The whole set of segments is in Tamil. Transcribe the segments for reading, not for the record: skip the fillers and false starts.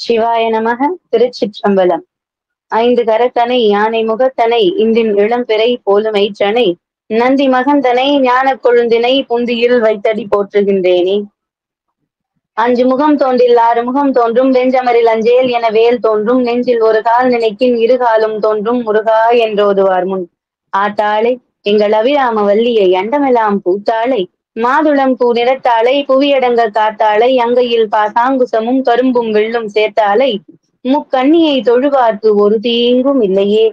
சிவாய நமக. திருச்சிற்றம்பலம். ஐந்து கரத்தனை யானை முகத்தனை இந்தின் இளம்பிறை போலும் எயிற்றனை நந்தி மகந்தனை ஞானக் கொழுந்தினை புந்தியில் வைத்தடி போற்றுகின்றேனே. அஞ்சு முகம் தோன்றில் ஆறு முகம் தோன்றும் வெஞ்சமரில் அஞ்சேல் என வேல் தோன்றும் நெஞ்சில் ஒரு கால் நினைக்கின் இருகாலும் தோன்றும் முருகா என்றோதுவார் முன் ஆத்தாளை எங்கள் அபிராம வல்லியை அண்டமெல்லாம் பூத்தாளை மாதுளம் பூ நிறத்தாளை புவியடங்க காத்தாளை அங்கையில் பாசாங்குசமும் கரும்பும் வெள்ளும் சேர்த்தாளை முக்கண்ணியை தொழுவார்க்கு ஒரு தீங்கும் இல்லையே.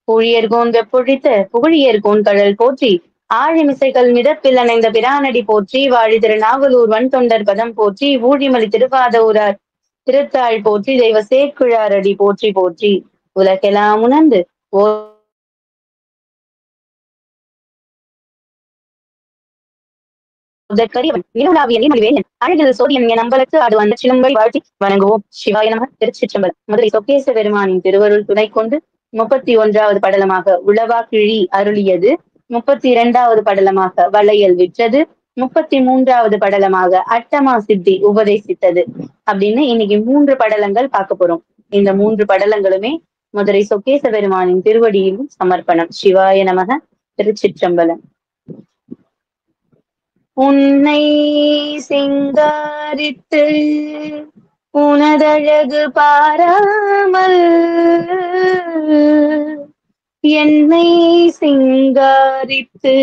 புழியர்கோன் வெப்பொழித்த புகழியர்கோன் கடல் போற்றி ஆழிமிசைகள் மிதப்பில் அணைந்த பிரானடி போற்றி வாழி திருநாவலூர் வன் தொண்டர் பதம் போற்றி ஊழிமலி திருப்பாத ஊரார் திருத்தாள் போற்றி தெய்வ சேக்கிழாரடி போற்றி போற்றி உலகெல்லாம் உணர்ந்து அழகில் சோதியன் என் அம்பலத்து அது அந்த சிலம்பை வாழ்த்தி வணங்குவோம். சிவாய நம. திருச்சிற்றம்பலம். மதுரை சொக்கேச பெருமானின் திருவருள் துணை கொண்டு 31வது படலமாக உளவா கிழி அருளியது, 32வது படலமாக வளையல் விற்றது, 33வது படலமாக அட்டமா சித்தி உபதேசித்தது அப்படின்னு இன்னைக்கு 3 படலங்கள் பார்க்க போறோம். இந்த 3 படலங்களுமே மதுரை சொக்கேச பெருமானின் திருவடியிலும் சமர்ப்பணம். சிவாய நமக. திருச்சிற்றம்பலம். உன்னை சிங்காரித்து உனதழகு பாராமல் என்னை சிங்காரித்து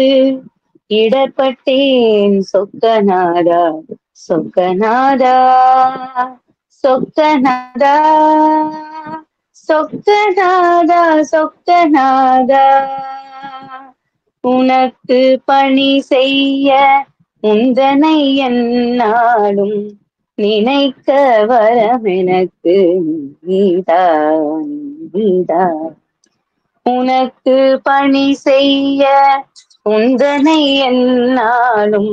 இடர்பட்டேன் சொக்கநாதா சொக்கநாதா சொக்கநாதா சொக்கநாதா சொக்கநாதா உனக்கு பணி செய்ய உந்தனை என்னாலும் நினைக்க வரம் எனக்கு நீதான் நீதான். உனக்கு பணி செய்ய உந்தனை என்னாலும்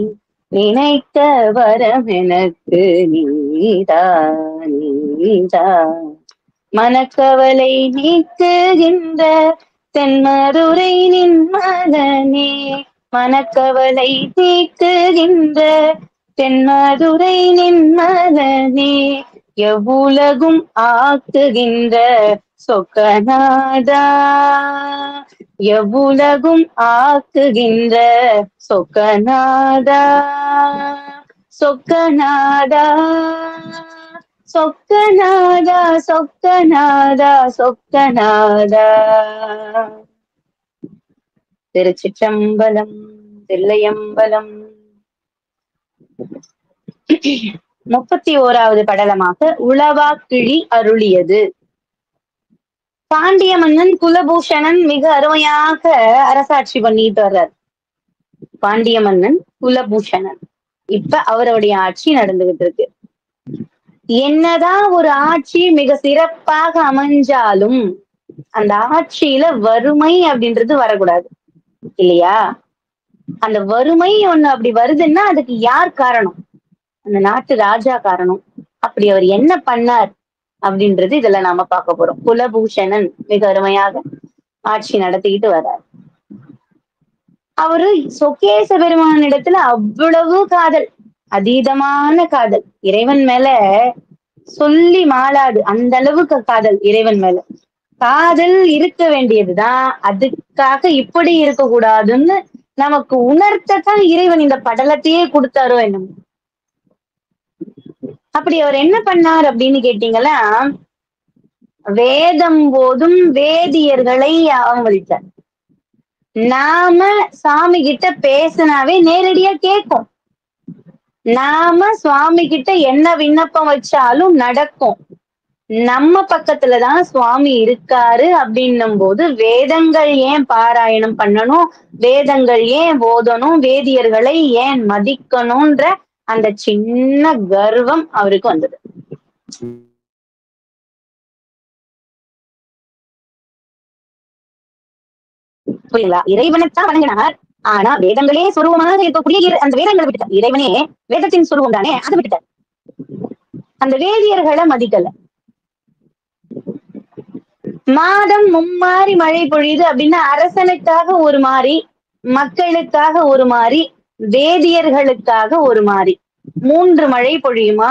நினைக்க வரம் எனக்கு நீதான் நீதான். மனக்கவலை நீக்குகின்ற தென்மதுரை நின்மலனே, மனக்கவலை நீக்குகின்ற தென்மதுரை நின்மலனே, எவ்வுலகும் ஆக்குகின்ற சொக்கநாதா எவ்வுலகும் ஆக்குகின்ற சொக்கநாதா சொக்கநாதா சொக்கநாதா சொக்கநாதா சொக்கநாதா. திருச்சிற்றம்பலம். தில்லையம்பலம். 31வது படலமாக உளவா கிழி அருளியது. பாண்டிய மன்னன் குலபூஷணன் மிக அருமையாக அரசாட்சி பண்ணிட்டு வர்றார். பாண்டிய மன்னன் குலபூஷணன். இப்ப அவருடைய ஆட்சி நடந்துகிட்டு இருக்கு. என்னதான் ஒரு ஆட்சி மிக சிறப்பாக அமைஞ்சாலும் அந்த ஆட்சியில வறுமை அப்படின்றது வரக்கூடாது இல்லையா? அந்த வறுமை ஒண்ணு அப்படி வருதுன்னா அதுக்கு யார் காரணம்? அந்த நாட்டு ராஜா காரணம். அப்படி அவர் என்ன பண்ணார் அப்படின்றது இதுல நாம பார்க்க போறோம். குலபூஷணன் மிக அருமையாக ஆட்சி நடத்திக்கிட்டு வர்றார். அவரு சொக்கேச பெருமானிடத்துல அவ்வளவு காதல், அதீதமான காதல். இறைவன் மேல சொல்லி மாளாது அந்த அளவுக்கு காதல் இறைவன் மேல. காதல் இருக்க வேண்டியதுதான், அதுக்காக இப்படி இருக்கக்கூடாதுன்னு நமக்கு உணர்த்தத்தான் இறைவன் இந்த படலத்தையே கொடுத்தாரோ என்னமோ. அப்படி அவர் என்ன பண்ணார் அப்படின்னு கேட்டீங்கன்னா, வேதம் போதும் வேதியர்களை அவமதித்தார். நாம சாமி கிட்ட பேசினாவே நேரடியா கேட்கும். நாம சுவாமி கிட்ட என்ன விண்ணப்பம் வச்சாலும் நடக்கும். நம்ம பக்கத்துலதான் சுவாமி இருக்காரு அப்படின்னும் போது வேதங்கள் ஏன் பாராயணம் பண்ணணும், வேதங்கள் ஏன் போதணும், வேதியர்களை ஏன் மதிக்கணும்ன்ற அந்த சின்ன கர்வம் அவருக்கு வந்தது. புரியுங்களா? இறைவனைத்தான் வணங்கினார். ஆனா வேதங்களே சுரூபமாக இருக்கக்கூடிய அந்த வேதங்களை விட்டுட்டார். இறைவனே வேதத்தின் சுரூபம் தானே, அதை விட்டுட்டார். அந்த வேதியர்களை மதிக்கல. மாதம் மும்மாறி மழை பொழியுது அப்படின்னா அரசனுக்காக ஒரு மாறி, மக்களுக்காக ஒரு மாறி, வேதியர்களுக்காக ஒரு மாறி, 3 மழை பொழியுமா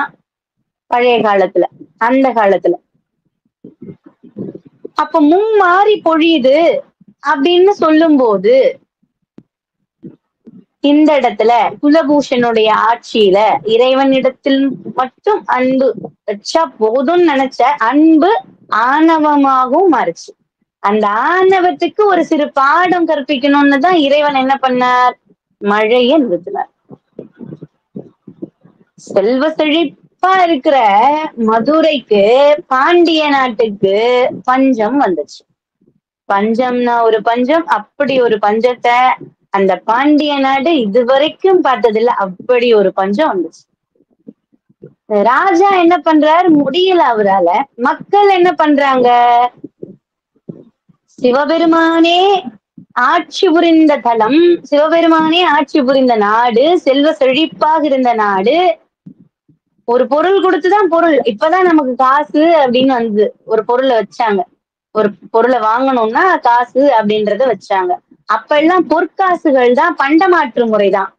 பழைய காலத்துல. அந்த காலத்துல. அப்ப மும்மாறி பொழியுது அப்படின்னு சொல்லும் போது இந்த இடத்துல குலபூஷனுடைய ஆட்சியில இறைவனிடத்தில் மட்டும் அன்பு வச்சா போதும்னு நினைச்ச அன்பு ஆணவமாகவும் மாறுச்சு. அந்த ஆணவத்துக்கு ஒரு சிறு பாடம் கற்பிக்கணும்னு தான் இறைவன் என்ன பண்ணார்? மழையை நிறுத்தினார். செல்வ செழிப்பா இருக்கிற மதுரைக்கு பாண்டிய நாட்டுக்கு பஞ்சம் வந்துச்சு. பஞ்சம்னா ஒரு பஞ்சம், அப்படி ஒரு பஞ்சத்தை அந்த பாண்டிய நாடு இதுவரைக்கும் பார்த்ததில்ல. அப்படி ஒரு பஞ்சம் வந்துச்சு. ராஜா என்ன பண்றாரு? முடியல அவரால. மக்கள் என்ன பண்றாங்க? சிவபெருமானே ஆட்சி புரிந்த தலம், சிவபெருமானே ஆட்சி புரிந்த நாடு, செல்வ செழிப்பாக இருந்த நாடு. ஒரு பொருள் கொடுத்துதான் பொருள். இப்பதான் நமக்கு காசு அப்படின்னு வந்து ஒரு பொருளை வச்சாங்க. ஒரு பொருளை வாங்கணும்னா காசு அப்படின்றத வச்சாங்க. அப்ப எல்லாம் பொற்காசுகள் தான், பண்டமாற்று முறைதான்.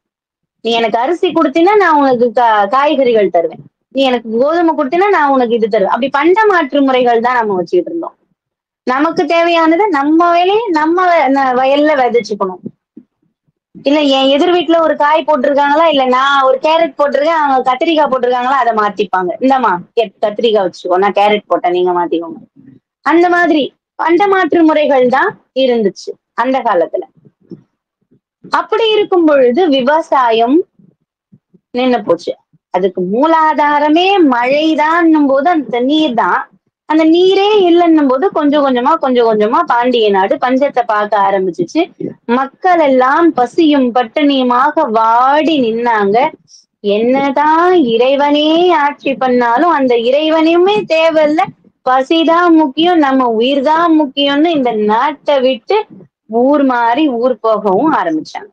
நீ எனக்கு அரிசி கொடுத்தீங்கன்னா நான் உனக்கு காய்கறிகள் தருவேன். நீ எனக்கு கோதுமை கொடுத்தீங்கன்னா நான் உனக்கு இது தருவேன். அப்படி பண்டமாற்று முறைகள் தான் நம்ம வச்சுக்கிட்டு இருந்தோம். நமக்கு தேவையானதை நம்ம வேலையை நம்ம வயல்ல விதைச்சுக்கணும். இல்ல என் எதிர் வீட்டுல ஒரு காய் போட்டிருக்காங்களா, இல்ல நான் ஒரு கேரட் போட்டிருக்கேன், அவங்க கத்திரிக்காய் போட்டிருக்காங்களா, அதை மாத்திப்பாங்க. இந்தமா கத்திரிக்காய் வச்சுக்கோ, நான் கேரட் போட்டேன், நீங்க மாத்திக்கோங்க. அந்த மாதிரி பண்டமாற்று முறைகள் தான் இருந்துச்சு அந்த காலத்துல. அப்படி இருக்கும் பொழுது விவசாயம் நின்னு போச்சு. அதுக்கு மூலாதாரமே மழைதான் போது அந்த நீர் தான். அந்த நீரே இல்லைன்னும் போது கொஞ்சம் கொஞ்சமா பாண்டிய நாடு பஞ்சத்தை பார்க்க ஆரம்பிச்சிச்சு. மக்கள் எல்லாம் பசியும் பட்டினியுமாக வாடி நின்னாங்க. என்னதான் இறைவனே ஆட்சி பண்ணாலும் அந்த இறைவனையுமே தேவையில்ல, பசிதான் முக்கியம், நம்ம உயிர் தான் முக்கியம்னு இந்த நாட்டை விட்டு ஊர் மாறி ஊர் போகவும் ஆரம்பிச்சாங்க.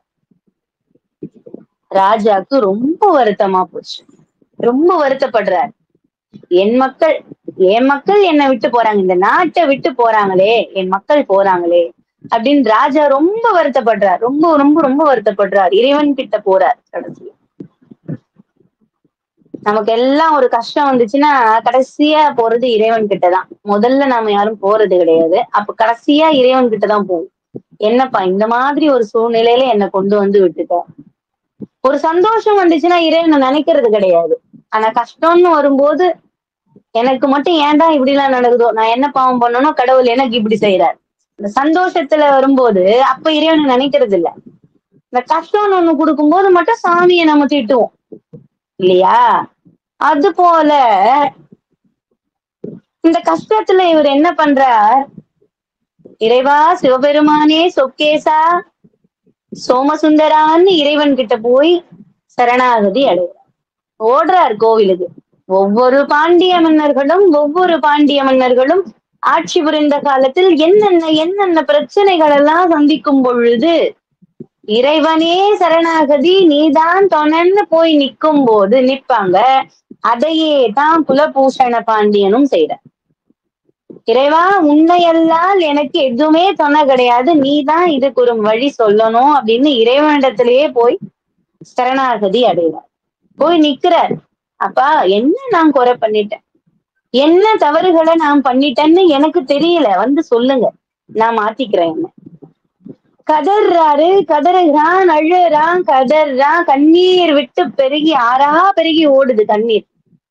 ராஜாக்கு ரொம்ப வருத்தமா போச்சு. ரொம்ப வருத்தப்படுறாரு. என் மக்கள் என்னை விட்டு போறாங்க, இந்த நாட்டை விட்டு போறாங்களே, என் மக்கள் போறாங்களே அப்படின்னு ராஜா ரொம்ப வருத்தப்படுறார். ரொம்ப ரொம்ப ரொம்ப வருத்தப்படுறார். இறைவன் கிட்ட போறார். கடைசியா நமக்கு எல்லாம் ஒரு கஷ்டம் வந்துச்சுன்னா கடைசியா போறது இறைவன் கிட்டதான். முதல்ல நாம யாரும் போறது கிடையாது. அப்ப கடைசியா இறைவன் கிட்டதான் போகும். என்னப்பா இந்த மாதிரி ஒரு சூழ்நிலையில என்னை கொண்டு வந்து விட்டுட்ட. ஒரு சந்தோஷம் வந்துச்சுன்னா இறைவனை நினைக்கிறது கிடையாது. ஆனா கஷ்டம்னு வரும்போது எனக்கு மட்டும் ஏன்டா இப்படி எல்லாம் நடக்குதோ, நான் என்ன பாவம் பண்ணணும், கடவுள் எனக்கு இப்படி செய்யறாரு. இந்த சந்தோஷத்துல வரும்போது அப்ப இறைவனை நினைக்கிறது இல்ல. இந்த கஷ்டம்னு ஒண்ணு கொடுக்கும்போது மட்டும் சாமியை நம்ம திட்டுவோம் இல்லையா? அது போல இந்த கஷ்டத்துல இவர் என்ன பண்றார்? இறைவா சிவபெருமானே சொக்கேசா சோமசுந்தரான்னு இறைவன் கிட்ட போய் சரணாகதி அடைகிறார். ஓடுறார் கோவிலுக்கு. ஒவ்வொரு பாண்டிய மன்னர்களும் ஆட்சி புரிந்த காலத்தில் என்னென்ன பிரச்சனைகள் எல்லாம் சந்திக்கும் பொழுது இறைவனே சரணாகதி நீதான் தொணன்னு போய் நிப்பாங்க. அதையே தான் குலபூஷண பாண்டியனும் செய்யற. இறைவா உன்னையல்லால் எனக்கு எதுவுமே தொணை கிடையாது, நீதான் இதுக்கு ஒரு வழி சொல்லணும் அப்படின்னு இறைவனிடத்திலேயே போய் சரணாகதி அடைகிறார். போய் நிக்கிறார். அப்பா என்ன நான் குறை பண்ணிட்டேன், என்ன தவறுகளை நான் பண்ணிட்டேன்னு எனக்கு தெரியல, வந்து சொல்லுங்க, நான் மாத்திக்கிறேன். என்ன கதறுகிறான், அழுறான், கதறான், கண்ணீர் விட்டு பெருகி பெருகி ஓடுது கண்ணீர்.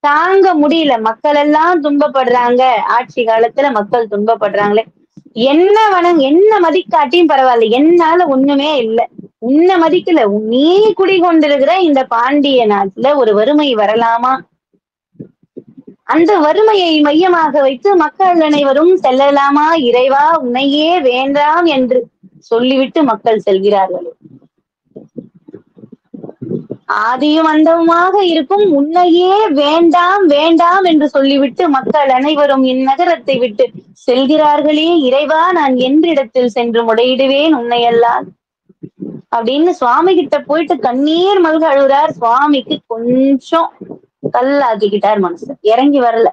தாங்க முடியல. மக்கள் எல்லாம் துன்பப்படுறாங்க. ஆட்சி காலத்துல மக்கள் துன்பப்படுறாங்களே, என்ன மதிக்காட்டியும் பரவாயில்ல, என்னால ஒண்ணுமே இல்லை, உன்னை மதிக்கல, நீ குடிகொண்டிருக்கிற இந்த பாண்டிய நாட்டுல ஒரு வறுமை வரலாமா? அந்த வறுமையை மையமாக வைத்து மக்கள் அனைவரும் செல்லலாமா? இறைவா உன்னையே வேண்டாம் என்று சொல்லிவிட்டு மக்கள் செல்கிறார்கள். ஆதியும் அந்தமுமாக இருக்கும் உன்னையே வேண்டாம் வேண்டாம் என்று சொல்லிவிட்டு மக்கள் அனைவரும் இந்நகரத்தை விட்டு செல்கிறார்களே. இறைவா நான் என்றிடத்தில் சென்று முறையிடுவேன் உன்னையெல்லாம் அப்படின்னு சுவாமி கிட்ட போயிட்டு கண்ணீர் மல்க அழுகிறார். சுவாமிக்கு கொஞ்சம் கல்லாக்கிக்கிட்டார் மனசு, இறங்கி வரல.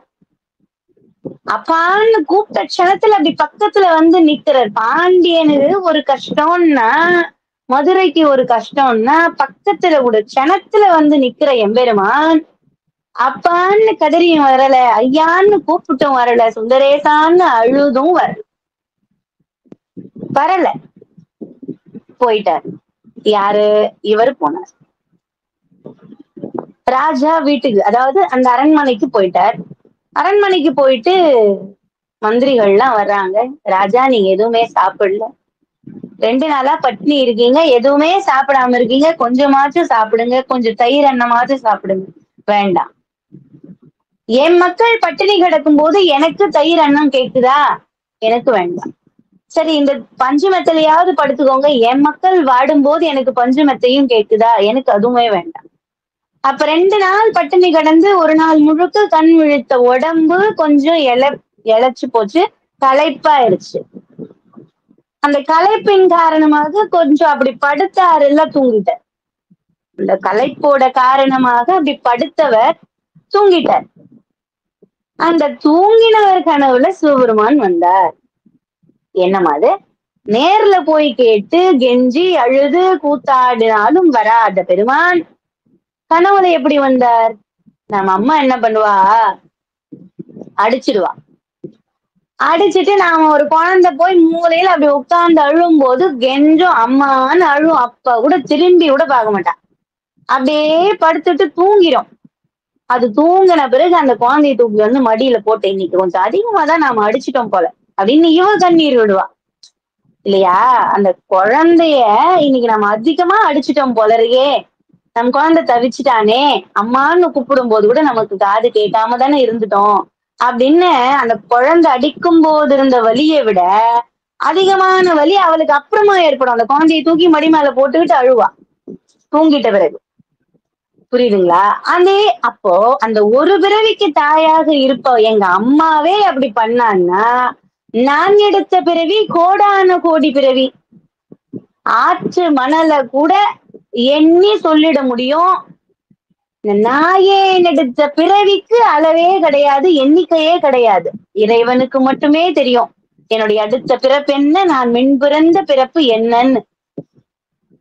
அப்பான்னு கூப்பிட்ட க்ஷணத்துல அப்படி பக்கத்துல வந்து நிக்கிறார். பாண்டியனுக்கு ஒரு கஷ்டம்னா, மதுரைக்கு ஒரு கஷ்டம்னா பக்கத்துல ஒரு க்ஷணத்துல வந்து நிக்கிற எம்பெருமான் அப்பான்னு கதறியும் வரல, ஐயான்னு கூப்பிட்டும் வரல, சுந்தரேசான்னு அழுதும் வரல. வரல. போயிட்டார். யாரு? இவர் போனார். ராஜா வீட்டுக்கு, அதாவது அந்த அரண்மனைக்கு போயிட்டார். அரண்மனைக்கு போயிட்டு மந்திரிகள்லாம் வர்றாங்க. ராஜா நீங்க எதுவுமே சாப்பிடல, 2 நாளா பட்னி இருக்கீங்க, எதுவுமே சாப்பிடாம இருக்கீங்க, கொஞ்சமாச்சும் சாப்பிடுங்க, கொஞ்சம் தயிர் அன்னமாச்சும் சாப்பிடுங்க. வேண்டாம். என் மக்கள் பட்டினி கிடக்கும் போது எனக்கு தயிர் அன்னம் கேக்குதா? எனக்கு வேண்டாம். சரி இந்த பஞ்சு மெத்தையிலயாவது படுத்துக்கோங்க, என் மக்கள் வாடும்போது எனக்கு பஞ்சு மெத்தையும் கேக்குதா? எனக்கு அதுவுமே வேண்டாம். அப்ப 2 நாள் பட்டினி கிடந்து 1 நாள் முழுக்க கண் விழித்த உடம்பு கொஞ்சம் இளைச்சு போச்சு, களைப்பாயிருச்சு. அந்த களைப்பின் காரணமாக கொஞ்சம் அப்படி படுத்தாருல, தூங்கிட்டார். இந்த களைப்போட காரணமாக அப்படி படுத்தவர் தூங்கிட்டார். அந்த தூங்கினவர் கனவுல சிவபெருமான் வந்தார். என்னமா அது? நேர்ல போய் கேட்டு கெஞ்சி அழுது கூத்தாடினாலும் வராத பெருமான் கனவுல எப்படி வந்தார்? நம்ம அம்மா என்ன பண்ணுவா? அடிச்சிடுவா. அடிச்சிட்டு நாம ஒரு குழந்தை போய் மூலையில அப்படி உட்கார்ந்து அழும் போது கெஞ்சும் அம்மான்னு அழும், அப்ப கூட திரும்பி கூட பார்க்க மாட்டான். அப்படியே படுத்துட்டு தூங்கிடும். அது தூங்கின பிறகு அந்த குழந்தையை தூக்கி வந்து மடியில போட்டு, இன்னைக்கு கொஞ்சம் அதிகமா தான் நாம அடிச்சிட்டோம் போல அப்படின்னு இவ கண்ணீர் விடுவா இல்லையா? அந்த குழந்தைய இன்னைக்கு நம்ம அதிகமா அடிச்சிட்டோம் போல இருக்கே, நம் குழந்தை தவிச்சுட்டானே, அம்மான்னு கூப்பிடும் போது கூட நமக்கு காது கேட்காம தானே இருந்துட்டோம் அப்படின்னு அந்த குழந்தை அடிக்கும் போது இருந்த வலியை விட அதிகமான வலி அவளுக்கு அப்புறமா ஏற்படும். அந்த குழந்தையை தூக்கி மடி மேல போட்டுக்கிட்டு அழுவா தூங்கிட்ட பிறகு. புரியுதுங்களா? அதே அப்போ அந்த ஒரு பிறவிக்கு தாயாக இருப்ப எங்க அம்மாவே அப்படி பண்ணான்னா, நான் எடுத்த பிறவி கோடான கோடி பிறவி. ஆற்று மணல கூட எண்ணி சொல்லிட முடியும். நாயேன் எடுத்த பிறவிக்கு அளவே கிடையாது, எண்ணிக்கையே கிடையாது. இறைவனுக்கு மட்டுமே தெரியும் என்னுடைய அடுத்த பிறப்பு என்ன, நான் மின் பிறந்த பிறப்பு என்னன்னு.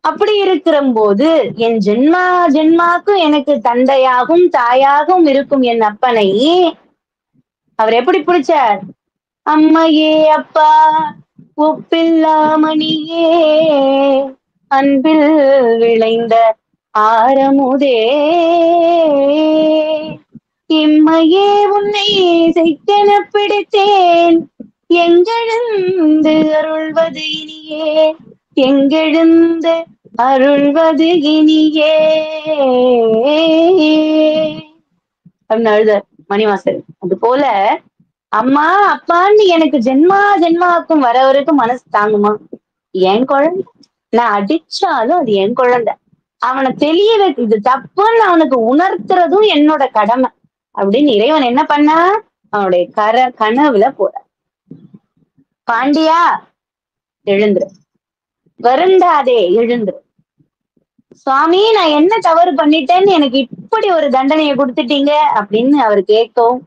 அப்படி இருக்கிற போது என் ஜென்மா ஜென்மாக்கும் எனக்கு தந்தையாகவும் தாயாகவும் இருக்கும் என் அப்பனை அவர் எப்படி பிடிச்சார்? அம்மையே அப்பா ஒப்பில்லாமணியே அன்பில் விளைந்த ஆரமுதே, இம்மையே உன்னை செய்தென பிடித்தேன், எங்கெழுந்து அருள்வது இனியே, எங்கெழுந்து அருள்வது இனியே அப்படின்னு அழுதார் மணிவாசர். அது போல அம்மா அப்பான்னு எனக்கு ஜென்மா ஜென்மாக்கும் வர வரைக்கும் மனசு தாங்குமா? என் குழந்தை, நான் அடிச்சாலும் அது என் குழந்தை, அவனை தெளிய வைக்க, இது தப்புன்னு அவனுக்கு உணர்த்துறதும் என்னோட கடமை அப்படின்னு இறைவன் என்ன பண்ணா? அவனுடைய கனவுல போற, பாண்டியா எழுந்துரு, வருந்தாதே எழுந்துரு, சுவாமி நான் என்ன தவறு பண்ணிட்டேன்னு எனக்கு இப்படி ஒரு தண்டனையை கொடுத்துட்டீங்க அப்படின்னு அவர் கேட்கவும்,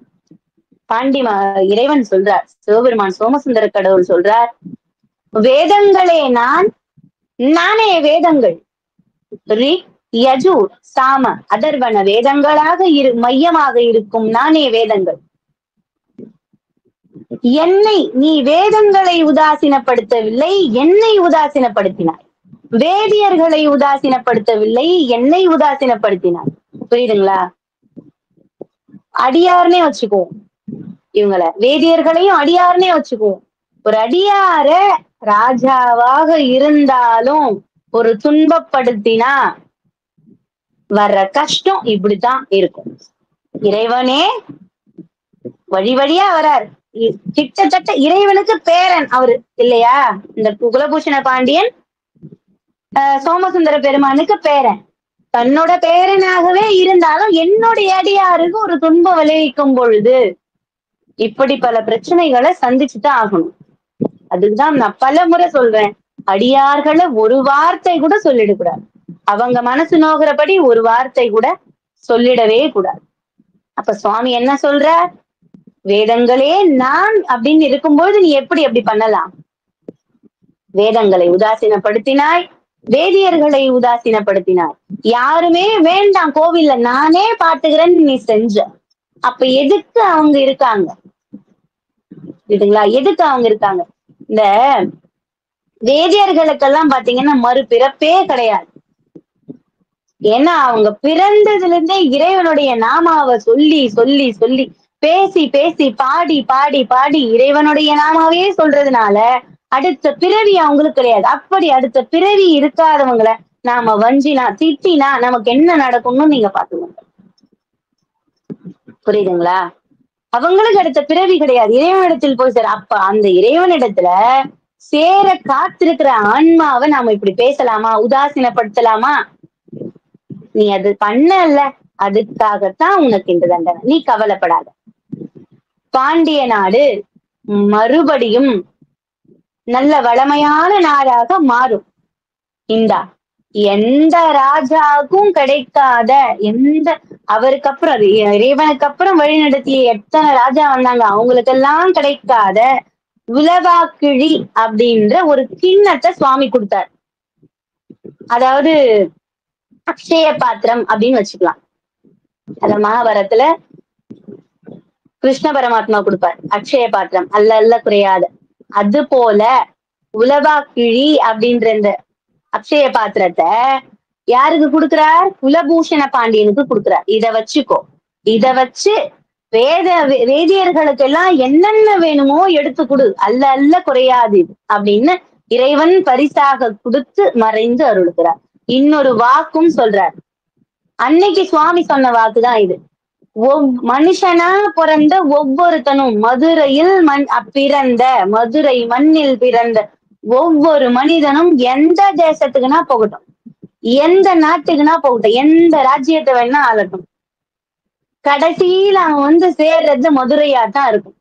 இறைவன் சொல்றார், சிவபெருமான் சோமசுந்தர கடவுள் சொல்றார், வேதங்களே நானே வேதங்கள், யஜூர் சாம அதர்வன வேதங்களாக மையமாக இருக்கும் நானே வேதங்கள். என்னை நீ வேதங்களை உதாசீனப்படுத்தவில்லை, என்னை உதாசீனப்படுத்தினாய். வேதியர்களை உதாசீனப்படுத்தவில்லை, என்னை உதாசீனப்படுத்தினாய். புரியுதுங்களா? அடியார்னே வச்சுக்குவோம் இவங்கள, வேதியர்களையும் அடியார்னே வச்சுக்குவோம். ஒரு அடியார ராஜாவாக இருந்தாலும் ஒரு துன்பப்படுத்தினா வர்ற கஷ்டம் இப்படித்தான் இருக்கும். இறைவனே வழி வழியா வரார், கிட்டத்தட்ட இறைவனுக்கு பேரன் அவரு இல்லையா? இந்த குலபூஷண பாண்டியன் சோமசுந்தர பெருமானுக்கு பேரன், தன்னோட பேரனாகவே இருந்தாலும் என்னுடைய அடியாருக்கு ஒரு துன்பம் விளைவிக்கும் பொழுது இப்படி பல பிரச்சனைகளை சந்திச்சுதான் ஆகணும். அதுக்குதான் நான் பல முறை சொல்றேன், அடியார்களை ஒரு வார்த்தை கூட சொல்லிடக்கூடாது. அவங்க மனசு நோகிறபடி ஒரு வார்த்தை கூட சொல்லிடவே கூடாது. அப்ப சுவாமி என்ன சொல்ற? வேதங்களே நான் அப்படின்னு இருக்கும்போது நீ எப்படி அப்படி பண்ணலாம்? வேதங்களை உதாசீனப்படுத்தினாய், வேதியர்களை உதாசீனப்படுத்தினார். யாருமே வேண்டாம் கோவில்ல நானே பாத்துக்கிறேன்னு நீ செஞ்ச. அப்ப எதுக்கு அவங்க இருக்காங்க? இதுங்களா எதுக்கு அவங்க இருக்காங்க? இந்த வேதியர்களுக்கெல்லாம் பாத்தீங்கன்னா மறுபிறப்பே கிடையாது. ஏன்னா அவங்க பிறந்ததுல இருந்தே இறைவனுடைய நாமாவை சொல்லி சொல்லி சொல்லி பேசி பேசி பாடி பாடி பாடி இறைவனுடைய நாமாவே சொல்றதுனால அடுத்த பிறவி அவங்களுக்கு கிடையாது. அப்படி அடுத்த பிறவி இருக்காதவங்களை நாம வஞ்சினா திட்டினா நமக்கு என்ன நடக்கும்னு நீங்க பாத்துக்கோங்க. புரியுதுங்களா? அவங்களுக்கு அடுத்த பிறவி கிடையாது. இறைவனிடத்தில் போய் சேர அப்ப அந்த இறைவனிடத்துல சேர காத்திருக்கிற ஆன்மாவை நாம இப்படி பேசலாமா? உதாசீனப்படுத்தலாமா? நீ அது பண்ணல, அதுக்காகத்தான் உனக்கு இந்த தண்டனை. நீ கவலைப்படாத. பாண்டிய நாடு மறுபடியும் நல்ல வளமையான நாடாக மாறும். இந்தா எந்த ராஜாவுக்கும் கிடைக்காத அவருக்கு அப்புறம் இறைவனுக்கு அப்புறம் வழிநடத்திய எத்தனை ராஜா வந்தாங்க அவங்களுக்கெல்லாம் கிடைக்காத உலவாக்கிழி அப்படின்ற ஒரு கிண்ணத்தை சுவாமி கொடுத்தார். அதாவது அக்ஷய பாத்திரம் அப்படின்னு வச்சுக்கலாம். அத மகாபாரதத்துல கிருஷ்ண பரமாத்மா கொடுப்பார் அக்ஷய பாத்திரம், அல்ல அல்ல குறையாத. அது போல உலவாக்கிழி அப்படின்ற இந்த அக்ஷய பாத்திரத்தை யாருக்கு கொடுக்கிறார்? குலபூஷண பாண்டியனுக்கு கொடுக்கிறார். இத வச்சுக்கோ, இத வச்சு வேதியர்களுக்கு எல்லாம் என்னென்ன வேணுமோ எடுத்து கொடு, அல்ல அல்ல குறையாது அப்படின்னு இறைவன் பரிசாக கொடுத்து மறைந்து அருளுகிறார். இன்னொரு வாக்கும் சொல்றார். அன்னைக்கு சுவாமி சொன்ன வாக்குதான் இது. மனுஷனா பிறந்த ஒவ்வொருத்தனும் மதுரையில் பிறந்த மதுரை மண்ணில் பிறந்த ஒவ்வொரு மனிதனும் எந்த தேசத்துக்குன்னா போகட்டும், எந்த நாட்டுக்குன்னா போகட்டும், எந்த ராஜ்யத்தை வேணா ஆளட்டும், கடைசியில அவன் சேர்றது மதுரையா தான் இருக்கும்.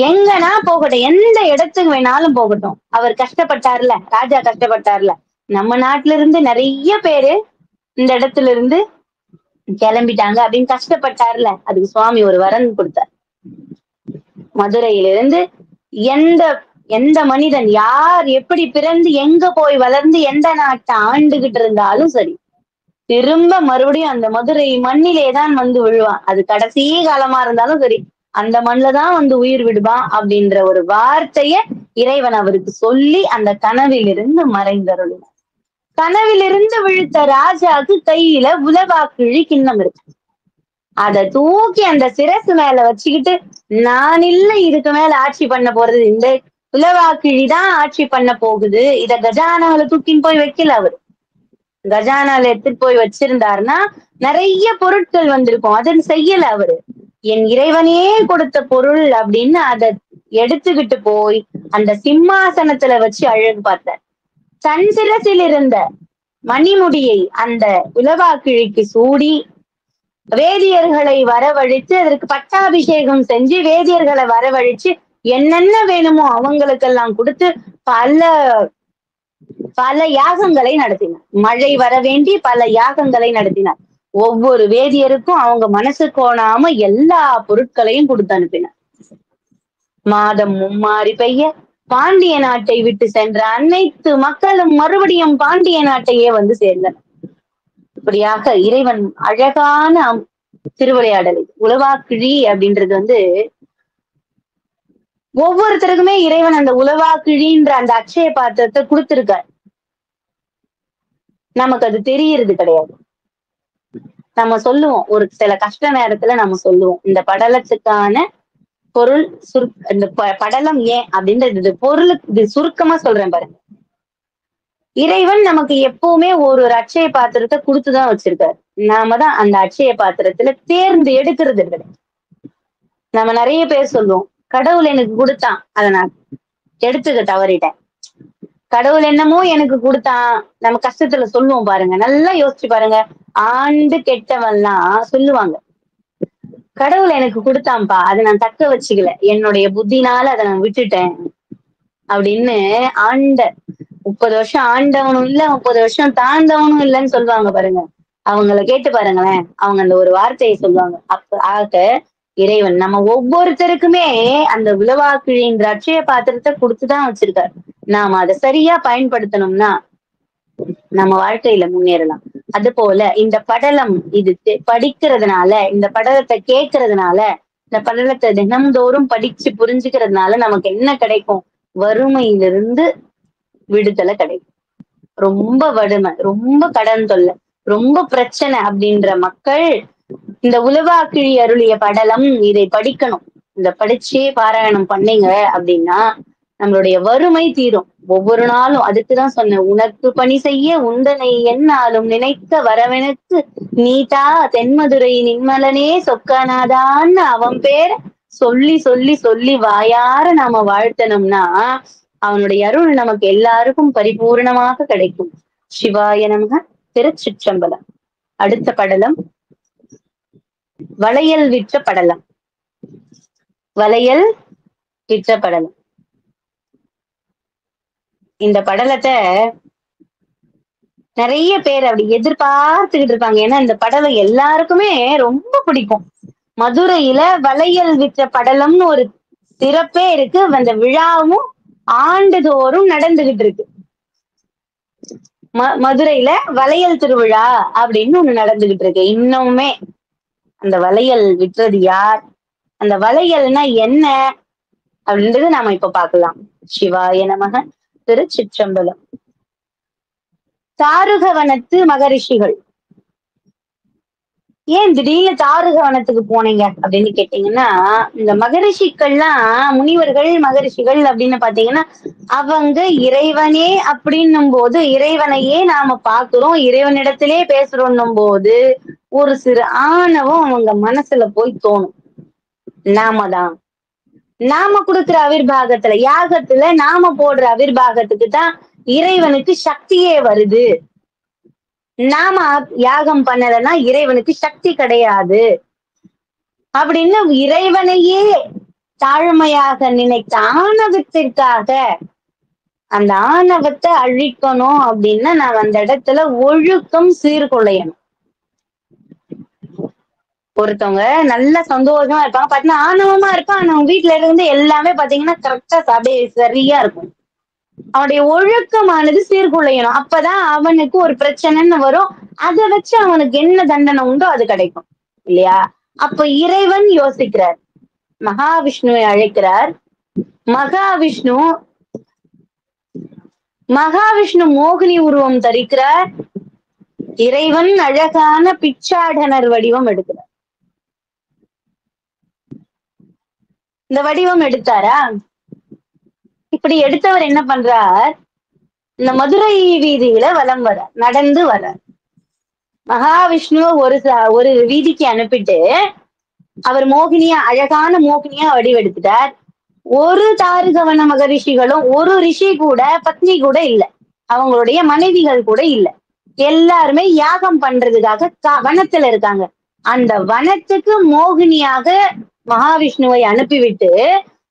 எங்கன்னா போகட்டும், எந்த இடத்துக்கு வேணாலும் போகட்டும். அவர் கஷ்டப்பட்டார்ல, ராஜா கஷ்டப்பட்டார்ல. நம்ம நாட்டுல இருந்து நிறைய பேரு இந்த இடத்துல இருந்து கிளம்பிட்டாங்க அப்படின்னு கஷ்டப்பட்டார்ல, அதுக்கு சுவாமி ஒரு வரம் கொடுத்தார். மதுரையிலிருந்து எந்த எந்த மனிதன் யார் எப்படி பிறந்து எங்க போய் வளர்ந்து எந்த நாட்டை ஆண்டுகிட்டு இருந்தாலும் சரி, திரும்ப மறுபடியும் அந்த மதுரை மண்ணிலேதான் விழுவான். அது கடைசி காலமா இருந்தாலும் சரி, அந்த மண்ணில்தான் உயிர் விடுவான் அப்படின்ற ஒரு வார்த்தைய இறைவன் அவருக்கு சொல்லி அந்த கனவிலிருந்து மறைந்தருளினார். கனவிலிருந்து விழுத்த ராஜாவுக்கு கையில உலவாக்கிழி கிண்ணம் இருக்கு. அத தூக்கி அந்த சிரசு மேல வச்சுக்கிட்டு, நான் இல்ல இதுக்கு மேல ஆட்சி பண்ண போறது, இந்த உலவாக்கிழிதான் ஆட்சி பண்ண போகுது. இத கஜானால தூக்கின்னு போய் வைக்கல அவரு. கஜானால எடுத்துட்டு போய் வச்சிருந்தாருன்னா நிறைய பொருட்கள் வந்திருக்கும். அதன் செய்யல அவரு. என் இறைவனே கொடுத்த பொருள் அப்படின்னு அதை எடுத்துக்கிட்டு போய் அந்த சிம்மாசனத்துல வச்சு அழகு பார்த்தார். தன் சிரசில் இருந்த மணிமுடியை அந்த உலவாக்கிழிக்கு சூடி வேதியர்களை வரவழைத்து அதற்கு பட்டாபிஷேகம் செஞ்சு வேதியர்களை வரவழைச்சு என்னென்ன வேணுமோ அவங்களுக்கெல்லாம் கொடுத்து பல பல யாகங்களை நடத்தினார். மழை வர வேண்டி பல யாகங்களை நடத்தினார். ஒவ்வொரு வேதியருக்கும் அவங்க மனசு கோணாம எல்லா பொருட்களையும் கொடுத்து அனுப்பினார். மாதம் மும்மாறி பெய்ய பாண்டிய நாட்டை விட்டு சென்ற அனைத்து மக்களும் மறுபடியும் பாண்டிய நாட்டையே சேர்ந்தனர். இப்படியாக இறைவன் அழகான திருவிளையாடல். உலவாக்கிழி அப்படின்றது ஒவ்வொருத்தருக்குமே இறைவன் அந்த உலவாக்கிழின்ற அந்த அக்ஷய பாத்திரத்தை கொடுத்திருக்கார். நமக்கு அது தெரியறது கிடையாது. நம்ம சொல்லுவோம், ஒரு சில கஷ்ட நேரத்துல நம்ம சொல்லுவோம், இந்த படலத்துக்கான பொருள் இந்த படலம் ஏன் அப்படின்றது பொருளுக்கு இது சுருக்கமா சொல்றேன் பாருங்க. இறைவன் நமக்கு எப்பவுமே ஒரு அட்சய பாத்திரத்தை கொடுத்துதான் வச்சிருக்காரு. நாம தான் அந்த அட்சய பாத்திரத்துல தேர்ந்து எடுக்கிறது கிடையாது. நம்ம நிறைய பேர் சொல்லுவோம், கடவுள் எனக்கு கொடுத்தான், அதை நான் எடுத்துக்க தவறிட்டேன். கடவுள் என்னமோ எனக்கு கொடுத்தான். நம்ம கஷ்டத்துல சொல்லுவோம் பாருங்க, நல்லா யோசிச்சு பாருங்க. ஆண்டு கெட்டவன்லாம் சொல்லுவாங்க, கடவுள் எனக்கு கொடுத்தான்ப்பா, அதை நான் தக்க வச்சுக்கல, என்னுடைய புத்தினால அதை நான் விட்டுட்டேன் அப்படின்னு 30 வருஷம் ஆண்டவனும் இல்ல, 30 வருஷம் தாண்டவனும் இல்லைன்னு சொல்லுவாங்க பாருங்க. அவங்கள கேட்டு பாருங்களேன், அவங்க அந்த ஒரு வார்த்தையை சொல்லுவாங்க. ஆக இறைவன் நம்ம ஒவ்வொருத்தருக்குமே அந்த உலவாக்கிழின்ற அட்சய பாத்திரத்தை கொடுத்துதான் வச்சிருக்காரு. நாம அதை சரியா பயன்படுத்தணும்னா நம்ம வாழ்க்கையில முன்னேறலாம். அது போல இந்த படலம் இது படிக்கிறதுனால, இந்த படலத்தை கேட்கறதுனால, இந்த படலத்தை தினம்தோறும் படிச்சு புரிஞ்சுக்கிறதுனால நமக்கு என்ன கிடைக்கும்? வறுமையிலிருந்து விடுதலை கிடைக்கும். ரொம்ப வறுமை, ரொம்ப கடன் தொல்லை, ரொம்ப பிரச்சனை அப்படின்ற மக்கள் இந்த உலவாக்கிழி அருளிய படலம் இதை படிக்கணும். இத படிச்சு பாராயணம் பண்ணீங்க அப்படின்னா நம்மளுடைய வறுமை தீரும். ஒவ்வொரு நாளும் அதுக்குதான் சொன்னேன். உனக்கு பணி செய்ய உந்தனை எந்நாளும் நினைக்க வரவெனக்கு நீதா தென்மதுரை நின்மலனே சொக்கநாதான்னு அவன் பேர சொல்லி சொல்லி சொல்லி வாயார நாம வாழ்த்தணும்னா அவனுடைய அருள் நமக்கு எல்லாருக்கும் பரிபூர்ணமாக கிடைக்கும். சிவாய நமக. திருச்சிற்றம்பலம். அடுத்த படலம் வளையல் விற்ற படலம். வளையல் விற்ற படலம். இந்த படலத்தை நிறைய பேர் அப்படி எதிர்பார்த்துக்கிட்டு இருப்பாங்க. ஏன்னா இந்த படலம் எல்லாருக்குமே ரொம்ப பிடிக்கும். மதுரையில வளையல் விற்ற படலம்னு ஒரு சிறப்பே இருக்கு. அந்த விழாவும் ஆண்டுதோறும் நடந்துகிட்டு இருக்கு. மதுரையில வளையல் திருவிழா அப்படின்னு ஒண்ணு நடந்துகிட்டு இருக்கு இன்னுமே. அந்த வளையல் விற்றது யார், அந்த வளையல்னா என்ன அப்படின்றது நாம இப்ப பார்க்கலாம். சிவாய நமக. திருச்சிற்றம்பலம். தாருகவனத்து மகரிஷிகள். ஏன் திடீர்னு தாருகவனத்துக்கு போனீங்க அப்படின்னு கேட்டீங்கன்னா, இந்த மகரிஷிகள்லாம் முனிவர்கள் மகரிஷிகள் அப்படின்னு பாத்தீங்கன்னா அவங்க இறைவனே அப்படின்னும் போது இறைவனையே நாம பாக்குறோம், இறைவனிடத்திலே பேசுறோம்னும் போது ஒரு சிறு ஆணவம் அவங்க மனசுல போய் தோணும். நாம கொடுக்கிற அவிர்வாகத்துல யாகத்துல நாம போடுற அவிர்வாகத்துக்கு தான் இறைவனுக்கு சக்தியே வருது. நாம யாகம் பண்ணலைன்னா இறைவனுக்கு சக்தி கிடையாது அப்படின்னு இறைவனையே தாழ்மையாக நினைத்த ஆணவத்திற்காக அந்த ஆணவத்தை அழிக்கணும் அப்படின்னா நான் அந்த இடத்துல ஒழுக்கம் சீர்குலையணும். ஒருத்தவங்க நல்ல சந்தோஷமா இருப்பாங்க, பாத்தீங்கன்னா ஆணவமா இருப்பான். அவங்க வீட்டுல இருந்து எல்லாமே பாத்தீங்கன்னா கரெக்டா சரியா இருக்கும். அவனுடைய ஒழுக்கமானது சீர்குலையணும். அப்பதான் அவனுக்கு ஒரு பிரச்சனைன்னு வரும். அதை வச்சு அவனுக்கு என்ன தண்டனை உண்டோ அது கிடைக்கும் இல்லையா? அப்ப இறைவன் யோசிக்கிறார், மகாவிஷ்ணுவை அழைக்கிறார். மகாவிஷ்ணு மோகினி உருவம் தரிக்கிறார். இறைவன் அழகான பிச்சாடனர் வடிவம் எடுக்கிறார். இந்த வடிவம் எடுத்தாரா? இப்படி எடுத்தவர் என்ன பண்றார், இந்த மதுரை வீதியில வலம் வர நடந்து வர மகாவிஷ்ணுவ ஒரு வீதிக்கு அனுப்பிட்டு அவர் மோகினியா அழகான மோகினியா வடிவெடுத்துட்டார். ஒரு தாருகவன மகரிஷிகளும் ஒரு ரிஷி கூட பத்னி கூட இல்ல, அவங்களுடைய மனைவிகள் கூட இல்ல. எல்லாருமே யாகம் பண்றதுக்காக வனத்துல இருக்காங்க. அந்த வனத்துக்கு மோகினியாக மகாவிஷ்ணுவை அனுப்பிவிட்டு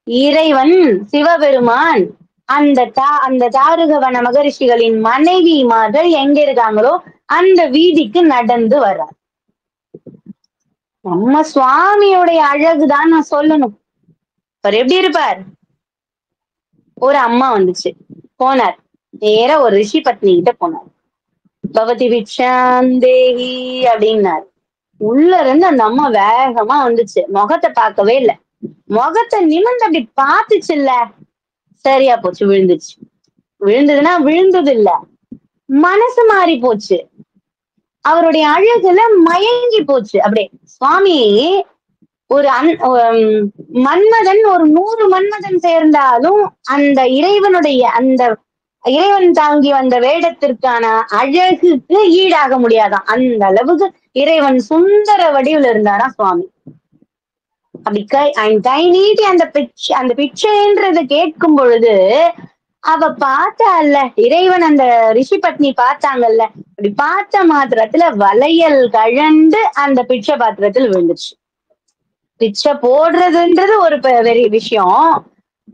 இறைவன் சிவபெருமான் அந்த தாருகவன மகரிஷிகளின் மனைவிமார்கள் எங்க இருக்காங்களோ அந்த வீதிக்கு நடந்து வர்றார். நம்ம சுவாமியோடைய அழகுதான் நான் சொல்லணும். அவர் எப்படி இருப்பார்? ஒரு அம்மா வந்துச்சு, போனார் நேரா ஒரு ரிஷி பத்னி கிட்ட போனார். பவதி பிச்சாந்தேகி அப்படின்னார். உள்ள இருந்து அந்த அம்மா வேகமா வந்துச்சு. முகத்தை பார்க்கவே இல்ல, முகத்தை நிமிர்ந்து அப்படி பார்த்துச்சு இல்ல, சரியா போச்சு, விழுந்துச்சு. விழுந்ததுன்னா விழுந்தது இல்ல, மனசு மாறி போச்சு. அவருடைய அழகுல மயங்கி போச்சு. அப்படியே சுவாமி ஒரு மன்மதன் ஒரு 100 மன்மதன் சேர்ந்தாலும் அந்த இறைவன் தாங்கி வந்த வேடத்திற்கான அழகுக்கு ஈடாக முடியாதான். அந்த அளவுக்கு இறைவன் சுந்தர வடிவில் இருந்தாராம் சுவாமி. அப்படி கை நீட்டி அந்த பிச்சைன்றத கேட்கும் பொழுது அவ பார்த்தால, இறைவன் அந்த ரிஷி பத்னி பார்த்தாங்கல்ல, அப்படி பார்த்த மாத்திரத்துல வளையல் கழண்டு அந்த பிச்சை பாத்திரத்தில் விழுந்துச்சு. பிச்சை போடுறதுன்றது ஒரு பெரிய விஷயம்.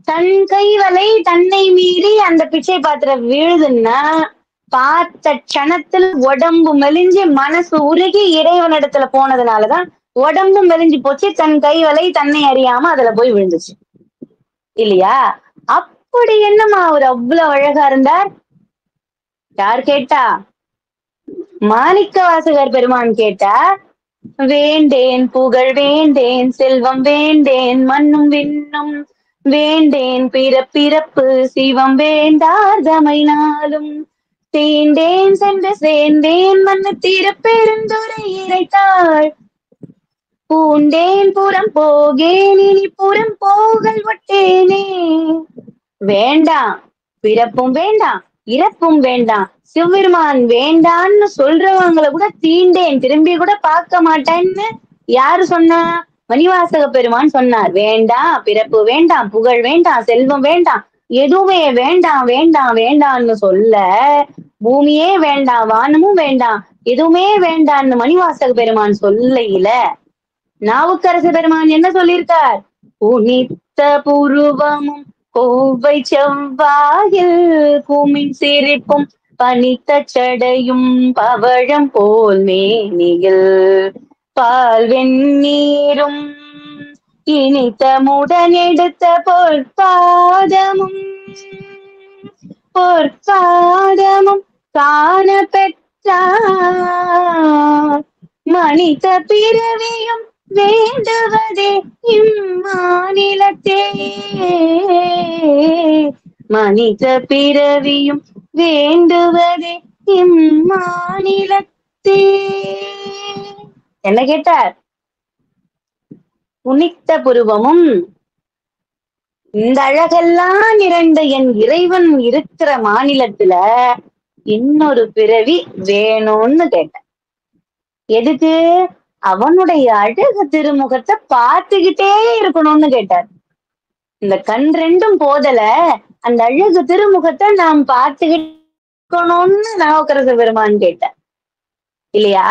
தன் கை வலை தன்னை மீறி அந்த பிச்சை பாத்திரம் விழுதுன்னா பார்த்த க்ஷணத்தில் உடம்பு மெலிஞ்சு மனசு உருகி இறைவனிடத்துல போனதுனாலதான் உடம்பும் மெலிஞ்சு போச்சு, தன் கை வலை தன்னை அறியாம அதுல போய் விழுந்துச்சு இல்லையா? அப்படி என்னம்மா அவர் அவ்வளவு அழகா இருந்தார்? யார் கேட்டா? மாணிக்க வாசகர் பெருமான் கேட்டார். வேண்டேன் புகழ் வேண்டேன் செல்வம் வேண்டேன் மண்ணும் விண்ணும் வேண்டேன் பிறப்பிறப்பு சிவம் வேண்டார் தமைனாலும் தீண்டேன் சென்று சேர்ந்தேன் மண்ணு திருப்பெருந்துரை இறைத்தாள் பூண்டேன் புறம் போகேன் இனி புறம் போகல் வட்டேனே. வேண்டாம், பிறப்பும் வேண்டாம் இறப்பும் வேண்டாம், சிவபெருமான் வேண்டான்னு சொல்றவங்களை கூட தீண்டேன், திரும்பி கூட பார்க்க மாட்டேன்னு யாரு சொன்னா? மணிவாசக பெருமான் சொன்னார். வேண்டாம், பிறப்பு வேண்டாம், புகழ் வேண்டாம், செல்வம் வேண்டாம், எதுவுமே வேண்டாம் வேண்டாம் வேண்டாம்னு சொல்ல, பூமியே வேண்டாம் வானமும் வேண்டாம் எதுவுமே வேண்டாம்னு மணிவாசக பெருமான் சொல்லையில நாவுக்கரசு பெருமான் என்ன சொல்லியிருக்கார்? புனித்த புருவமும் கோவை செவ்வாயில் கூமின் சிரிப்பும் பனித்த சடையும் பவழம் போல் மேனியில் பால் வெந்நீரும் இனித்தமுடன் எடுத்த பொற்பாதமும் காண பெற்றார் மனித பிறவியும் வேண்டுவதே இம்மாநிலத்தே, மனித பிறவியும் வேண்டுவதே இம்மாநிலத்தே. என்ன கேட்டார்? புனித்த புருவமும் இந்த அழகெல்லாம் நிறைந்த என் இறைவன் இருக்கிற மாநிலத்துல இன்னொரு பிறவி வேணும்னு கேட்டார். எதுக்கு? அவனுடைய அழகு திருமுகத்தை பார்த்துக்கிட்டே இருக்கணும்னு கேட்டார். இந்த கண் ரெண்டும் போதல, அந்த அழகு திருமுகத்தை நாம் பார்த்துக்கிட்டணும்னு நாவுக்கரசர் பெருமான் கேட்டார் இல்லையா?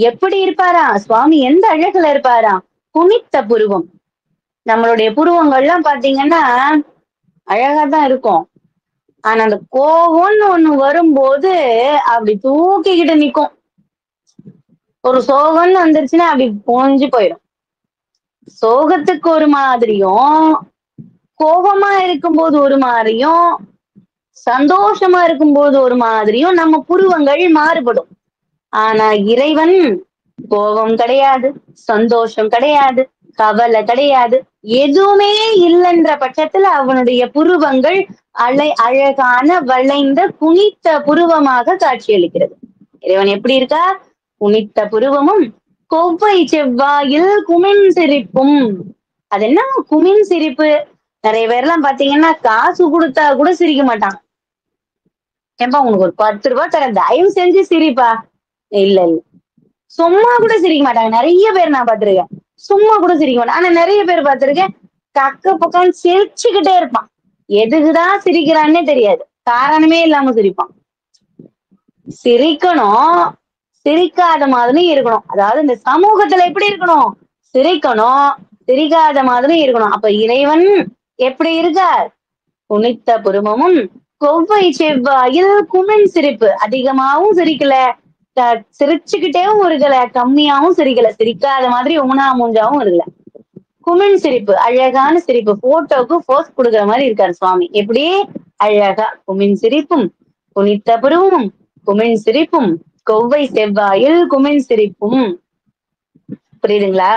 எப்படி இருப்பாரா சுவாமி? எந்த அழகுல இருப்பாரா? புனித்த புருவம். நம்மளுடைய புருவங்கள்லாம் பாத்தீங்கன்னா அழகாதான் இருக்கும். ஆனா அந்த கோவம்னு ஒண்ணு வரும்போது அப்படி தூக்கிக்கிட்டு நிக்கும். ஒரு சோகம்னு வந்துருச்சுன்னா அப்படி போஞ்சு போயிடும். சோகத்துக்கு ஒரு மாதிரியும், கோபமா இருக்கும்போது ஒரு மாதிரியும், சந்தோஷமா இருக்கும்போது ஒரு மாதிரியும் நம்ம புருவங்கள் மாறுபடும். ஆனா இறைவன் கோபம் கிடையாது, சந்தோஷம் கிடையாது, கவலை கிடையாது, எதுவுமே இல்லைன்ற பட்சத்துல அவனுடைய புருவங்கள் அழகான வளைந்த புனித்த புருவமாக காட்சியளிக்கிறது. இறைவன் எப்படி இருக்கா? புனித்த புருவமும் கொவ்வை செவ்வாயில் குமின் சிரிப்பும். அது என்ன குமின் சிரிப்பு? நிறைய பேர்லாம் பாத்தீங்கன்னா காசு கொடுத்தா கூட சிரிக்க மாட்டாங்க. ஏன்பா உனக்கு ஒரு 10 ரூபாய் தரேன், தயவு செஞ்சு சிரிப்பா. இல்ல இல்ல, சும்மா கூட சிரிக்க மாட்டாங்க. நிறைய பேர் நான் பாத்திருக்கேன், சும்மா கூட சிரிக்க மாட்டாங்க. ஆனா நிறைய பேர் பாத்திருக்கேன் கக்க பக்கம் சிரிச்சுக்கிட்டே இருப்பான். எதுக்குதான் சிரிக்கிறான்னே தெரியாது, காரணமே இல்லாம சிரிப்பான். சிரிக்கணும், சிரிக்காத மாதிரி இருக்கணும். அதாவது இந்த சமூகத்துல எப்படி இருக்கணும்? சிரிக்கணும், சிரிக்காத மாதிரி இருக்கணும். அப்ப இறைவன் எப்படி இருக்கார்? புனித்த புருவமும் கொவ்வை செவ்வாயில் குமின் சிரிப்பு. அதிகமாவும் சிரிக்கல, சிரிச்சுக்கிட்டேவும் இருக்கல, கம்மியாவும் சிரிக்கல, சிரிக்காத மாதிரி ஊனா மூஞ்சாவும் இருக்கல. குமின் சிரிப்பு, அழகான சிரிப்பு. போட்டோக்கு போஸ் கொடுக்குற மாதிரி இருக்காரு சுவாமி. எப்படி? அழகா குமின் சிரிப்பும் புனித்த புருவமும் குமின் சிரிப்பும் கொவ்வை செவ்வாயில் குமின் சிரிப்பும். புரியுதுங்களா?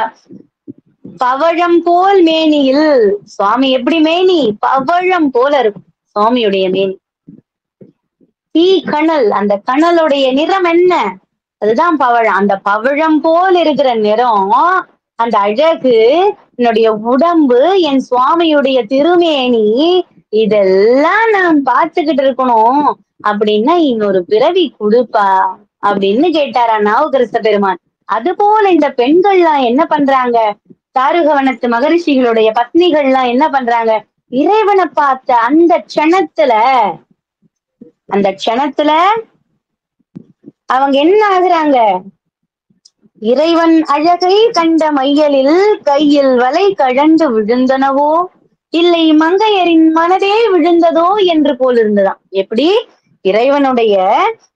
பவழம் போல் மேனியில் சுவாமி எப்படி மேனி? பவழம் போல இருக்கும் சுவாமியுடைய மேனி. தீ கணல், அந்த கணலுடைய நிறம் என்ன? அதுதான் பவழம். அந்த பவழம் போல் இருக்கிற நிறம், அந்த அழகு, என்னுடைய உடம்பு, என் சுவாமியுடைய திருமேனி, இதெல்லாம் நான் பார்த்துக்கிட்டு இருக்கணும் அப்படின்னா இன்னொரு பிறவி கொடுப்பா அப்படின்னு கேட்டாரா நாவுக்கரச பெருமான். அது போல இந்த பெண்கள்லாம் என்ன பண்றாங்க? தாருகவனத்து மகரிஷிகளுடைய பத்னிகள்லாம் என்ன பண்றாங்க? இறைவனை பார்த்த அந்த க்ஷணத்துல அவங்க என்ன ஆகுறாங்க? இறைவன் அழகை கண்ட மையலில் கையில் வலை கழண்டு விழுந்தனவோ இல்லை மங்கையரின் மனதே விழுந்ததோ என்று போல் இருந்ததாம். எப்படி?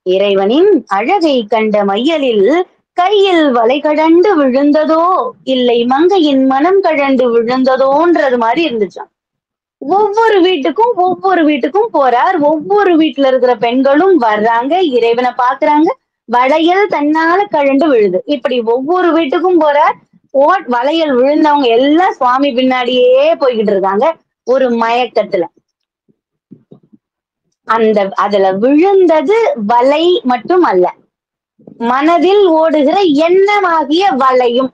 இறைவனின் அழகை கண்ட மையலில் கையில் வலை கடண்டு விழுந்ததோ இல்லை மங்கையின் மனம் கடண்டு விழுந்ததோன்றது மாதிரி இருந்துச்சாம். ஒவ்வொரு வீட்டுக்கும் போறார். ஒவ்வொரு வீட்டுல இருக்கிற பெண்களும் வர்றாங்க, இறைவனை பாக்குறாங்க. வளையல் தன்னால கழண்டு விழுது. இப்படி ஒவ்வொரு வீட்டுக்கும் போறார். வளையல் விழுந்தவங்க எல்லாம் சுவாமி பின்னாடியே போய்கிட்டு இருக்காங்க ஒரு மயக்கத்துல. அதுல விழுந்தது வலை மட்டும் அல்ல, மனதில் ஓடுகிற எண்ணமாகிய வலையும்.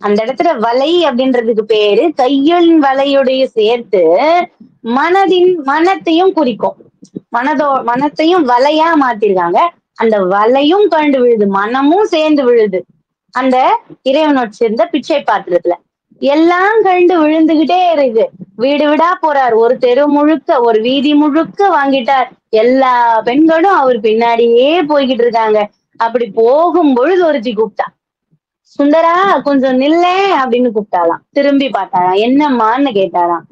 அந்த இடத்துல வலை அப்படின்றதுக்கு பேரு கையின் வலையுடைய சேர்த்து மனத்தையும் குறிக்கும். மனத்தையும் வலையா மாத்திருக்காங்க. அந்த வலையும் கண்டு விழுது, மனமும் சேர்ந்து விழுது. அந்த இறைவனோட சேர்ந்த பிச்சை பாத்திரத்துல எல்லாம் கண்டு விழுந்துகிட்டே இருக்கு. வீடு வீடா போறார், ஒரு தெரு முழுக்க, ஒரு வீதி முழுக்க வாங்கிட்டார். எல்லா பெண்களும் அவர் பின்னாடியே போய்கிட்டு இருக்காங்க. அப்படி போகும் பொழுது ஒருத்தி கூப்பிட்டா, சுந்தரா கொஞ்சம் நில்லே அப்படின்னு கூப்பிட்டாலாம். திரும்பி பார்த்தாராம், என்னம்மான்னு கேட்டாராம்.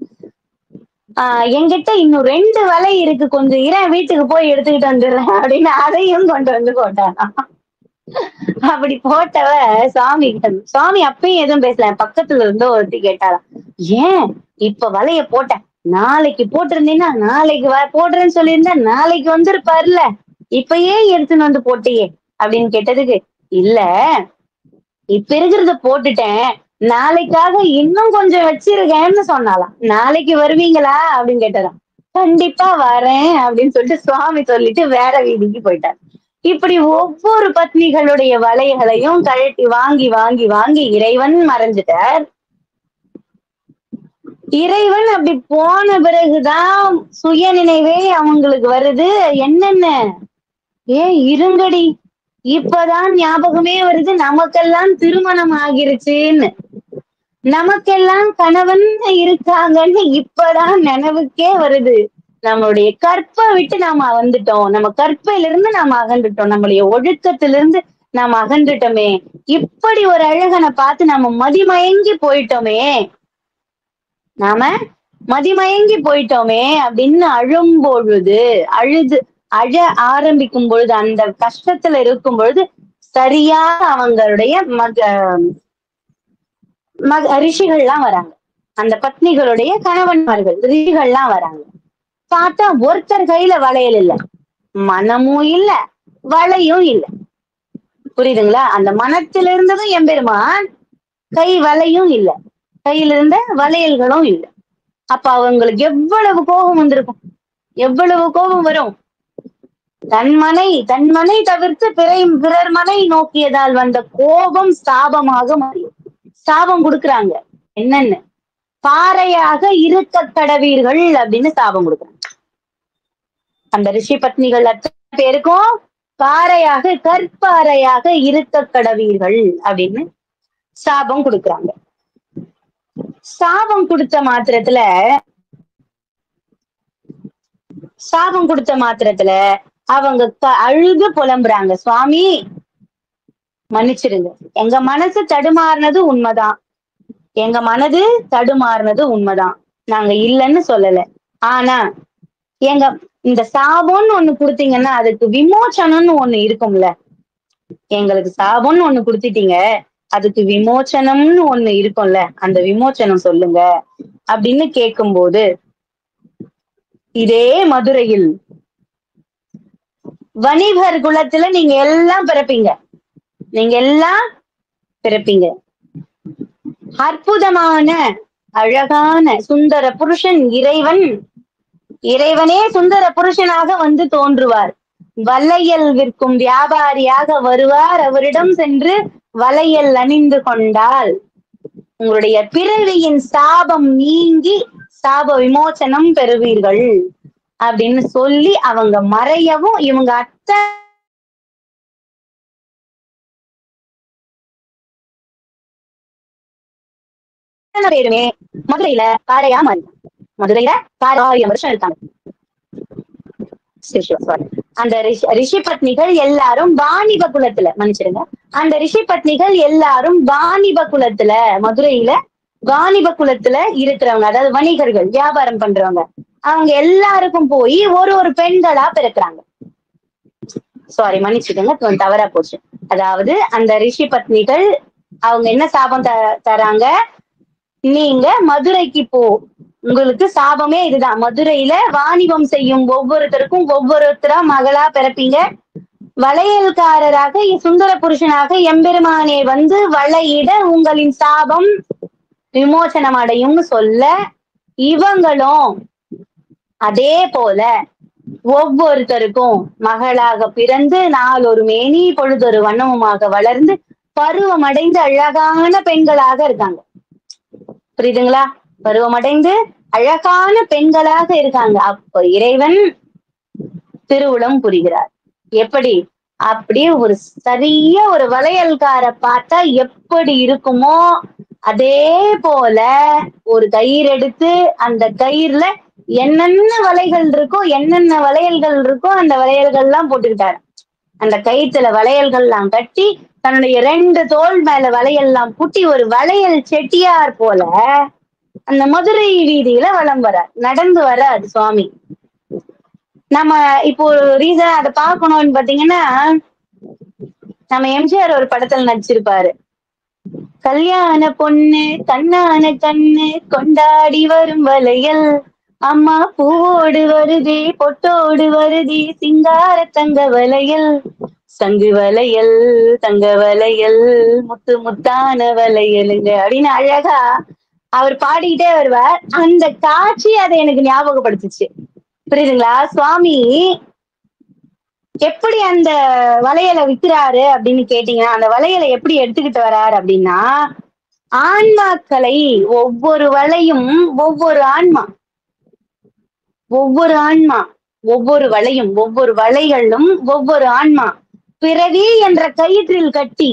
என்கிட்ட இன்னும் 2 வலை இருக்கு, கொஞ்சம் வீட்டுக்கு போய் எடுத்துக்கிட்டு வந்துடுறேன் அப்படின்னு அதையும் கொண்டு வந்து போட்டாராம். அப்படி போட்டவ சுவாமி அப்பயும் எதுவும் பேசல. பக்கத்துல இருந்து ஒருத்தி கேட்டாராம், ஏன் இப்ப வலைய போட்டேன், நாளைக்கு போட்டிருந்தீங்கன்னா நாளைக்கு போடுறேன்னு சொல்லியிருந்தா நாளைக்கு வந்திருப்பாருல்ல, இப்பயே எடுத்துன்னு வந்து போட்டியே அப்படின்னு கேட்டதுக்கு, இல்ல இப்ப இருக்கிறத போட்டுட்டேன், நாளைக்காக இன்னும் கொஞ்சம் வச்சிருக்கேன்னு சொன்னாலாம். நாளைக்கு வருவீங்களா அப்படின்னு கேட்டாராம். கண்டிப்பா வரேன் அப்படின்னு சொல்லிட்டு சுவாமி சொல்லிட்டு வேற வீதிக்கு போயிட்டார். இப்படி ஒவ்வொரு பத்னிகளுடைய வலைகளையும் கழட்டி வாங்கி வாங்கி வாங்கி இறைவன் மறைஞ்சிட்டார். இறைவன் அப்படி போன பிறகுதான் சுய நினைவே அவங்களுக்கு வருது. என்னென்ன, இருங்கடி, இப்பதான் ஞாபகமே வருது, நமக்கெல்லாம் திருமணம் ஆகிருச்சுன்னு, நமக்கெல்லாம் கணவன் இருக்காங்கன்னு இப்பதான் நினைவுக்கே வருது. நம்மளுடைய கற்பை விட்டு நாம வந்துட்டோம், நம்ம கற்பையிலிருந்து நாம அகன்றுட்டோம், நம்மளுடைய ஒழுக்கத்திலிருந்து நாம அகன்றுட்டோமே, இப்படி ஒரு அழகனை பார்த்து நாம மதிமயங்கி போயிட்டோமே, அப்படின்னு அழும்பொழுது, அழ ஆரம்பிக்கும் பொழுது, அந்த கஷ்டத்துல இருக்கும் பொழுது சரியா அவங்களுடைய ரிஷிகள்லாம் வராங்க. அந்த பத்னிகளுடைய கணவன்மார்கள் ரிஷிகள்லாம் வராங்க. பார்த்தா ஒருத்தர் கையில வளையல் இல்ல, மனமும் இல்ல, வளையும் இல்ல. புரியுதுங்களா? அந்த மனத்தில் இருந்ததும் எம்பெருமான், கை வளையும் இல்ல, கையில இருந்த வளையல்களும் இல்ல. அப்ப அவங்களுக்கு எவ்வளவு கோபம் வந்திருக்கும், எவ்வளவு கோபம் வரும். தன்மனை தவிர்த்து பிறர் மனை நோக்கியதால் வந்த கோபம் சாபமாக மாறியும். சாபம் கொடுக்குறாங்க. என்னன்னு, பாறையாக இருக்க கடவீர்கள் அப்படின்னு சாபம் கொடுக்குறாங்க. அந்த ரிஷி பத்னிகள் அத்தனை பேருக்கும் பாறையாக, கற்பாறையாக இருக்க கடவீர்கள் அப்படின்னு சாபம் கொடுக்குறாங்க. சாபம் கொடுத்த மாத்திரத்துல அவங்க அழுது புலம்புறாங்க, சுவாமி மன்னிச்சிருங்க, எங்க மனசு தடுமாறினது உண்மைதான், எங்க மனது தடுமாறினது உண்மைதான், நாங்க இல்லைன்னு சொல்லல. ஆனா இந்த சாபம்னு ஒண்ணு கொடுத்தீங்கன்னா அதுக்கு விமோச்சனம்னு ஒண்ணு இருக்கும்ல, எங்களுக்கு சாபம்னு ஒண்ணு கொடுத்துட்டீங்க, அதுக்கு விமோச்சனம்னு ஒண்ணு இருக்கும்ல, அந்த விமோச்சனம் சொல்லுங்க அப்படின்னு கேட்கும்போது, இதே மதுரையில் வணிகர் குலத்துல நீங்க எல்லாம் பிறப்பீங்க, அற்புதமான அழகான சுந்தர புருஷன் இறைவனே சுந்தர புருஷனாக வந்து தோன்றுவார். வளையல் விற்கும் வியாபாரியாக வருவார். அவரிடம் சென்று வளையல் அணிந்து கொண்டால் உங்களுடைய பிறவியின் சாபம் நீங்கி சாப விமோசனம் பெறுவீர்கள் அப்படின்னு சொல்லி அவங்க மறையவும், இவங்க பேருமே மதுரையில பாறையா மாறி, மதுரையில 1000 வருஷம் இருக்காங்க. அந்த ரிஷி பத்னிகள் எல்லாரும் வாணிப குலத்துல, மன்னிச்சிருங்க, அந்த ரிஷி பத்னிகள் எல்லாரும் வாணிப குலத்துல, மதுரையில வாணிப குலத்துல இருக்கிறவங்க, அதாவது வணிகர்கள், வியாபாரம் பண்றவங்க, அவங்க எல்லாருக்கும் போய் ஒரு பெண்களா பிறக்கிறாங்க. சாரி மன்னிச்சுக்கோங்க, தவறா போச்சு. அதாவது அந்த ரிஷி பத்னிகள் அவங்க என்ன சாபம் தராங்க, நீங்க மதுரைக்கு போ. உங்களுக்கு சாபமே இதுதான். மதுரையில வாணிபம் செய்யும் ஒவ்வொருத்தருக்கும் ஒவ்வொருத்தரா மகளா பிறப்பீங்க. வளையல்காரராக சுந்தர புருஷனாக எம்பெருமானே வந்து வளையிட உங்களின் சாபம் விமோசனம் அடையும்னு சொல்ல, இவங்களும் அதே போல ஒவ்வொருத்தருக்கும் மகளாக பிறந்து நாளொரு மேனி பொழுதொரு வண்ணமுமாக வளர்ந்து பருவமடைந்து அழகான பெண்களாக இருக்காங்க. புரியுதுங்களா? பருவமடைந்து அழகான பெண்களாக இருக்காங்க. அப்ப இறைவன் திருவுளம் புரிகிறார். எப்படி? அப்படியே ஒரு சரியா ஒரு வளையல்கார பார்த்தா எப்படி இருக்குமோ அதே போல ஒரு கயிறு எடுத்து அந்த கயிறுல என்னென்ன வளைகள் இருக்கோ என்னென்ன வளையல்கள் இருக்கோ அந்த வளையல்கள் எல்லாம் போட்டுக்கிட்டாரு. அந்த கயிற்றுல வளையல்கள் எல்லாம் கட்டி தன்னுடைய 2 தோள் மேல வளையல் எல்லாம் பூட்டி ஒரு வளையல் செட்டியார் போல அந்த மதுரை வீதியில வலம் வரார். நடந்து வரார் சுவாமி. நம்ம இப்போ ரீசன் அதை பார்க்கணும்னு பாத்தீங்கன்னா, நம்ம எம்ஜிஆர் ஒரு படத்துல நடிச்சிருப்பாரு. கல்யாண பொண்ணு கண்ணான கண்ணு கொண்டாடி வரும் வளையல், அம்மா பூவோடு வருதே பொட்டோடு வருதே சிங்கார தங்க வளையல், சங்கு வளையல் தங்க வளையல் முத்து முத்தான வளையலுங்க அப்படின்னு அழகா அவர் பாடிக்கிட்டே வருவார். அந்த காட்சி அதை எனக்கு ஞாபகப்படுத்துச்சு. புரியுதுங்களா? சுவாமி எப்படி அந்த வளையலை விற்கிறாரு அப்படின்னு கேட்டீங்கன்னா, அந்த வளையலை எப்படி எடுத்துக்கிட்டு வர்றாரு அப்படின்னா, ஆன்மாக்களை ஒவ்வொரு வளையும் ஒவ்வொரு ஆன்மா, ஒவ்வொரு ஆன்மா, ஒவ்வொரு வளையும் ஒவ்வொரு வளைகளும் ஒவ்வொரு ஆன்மா பிறவி என்ற கயிற்றில் கட்டி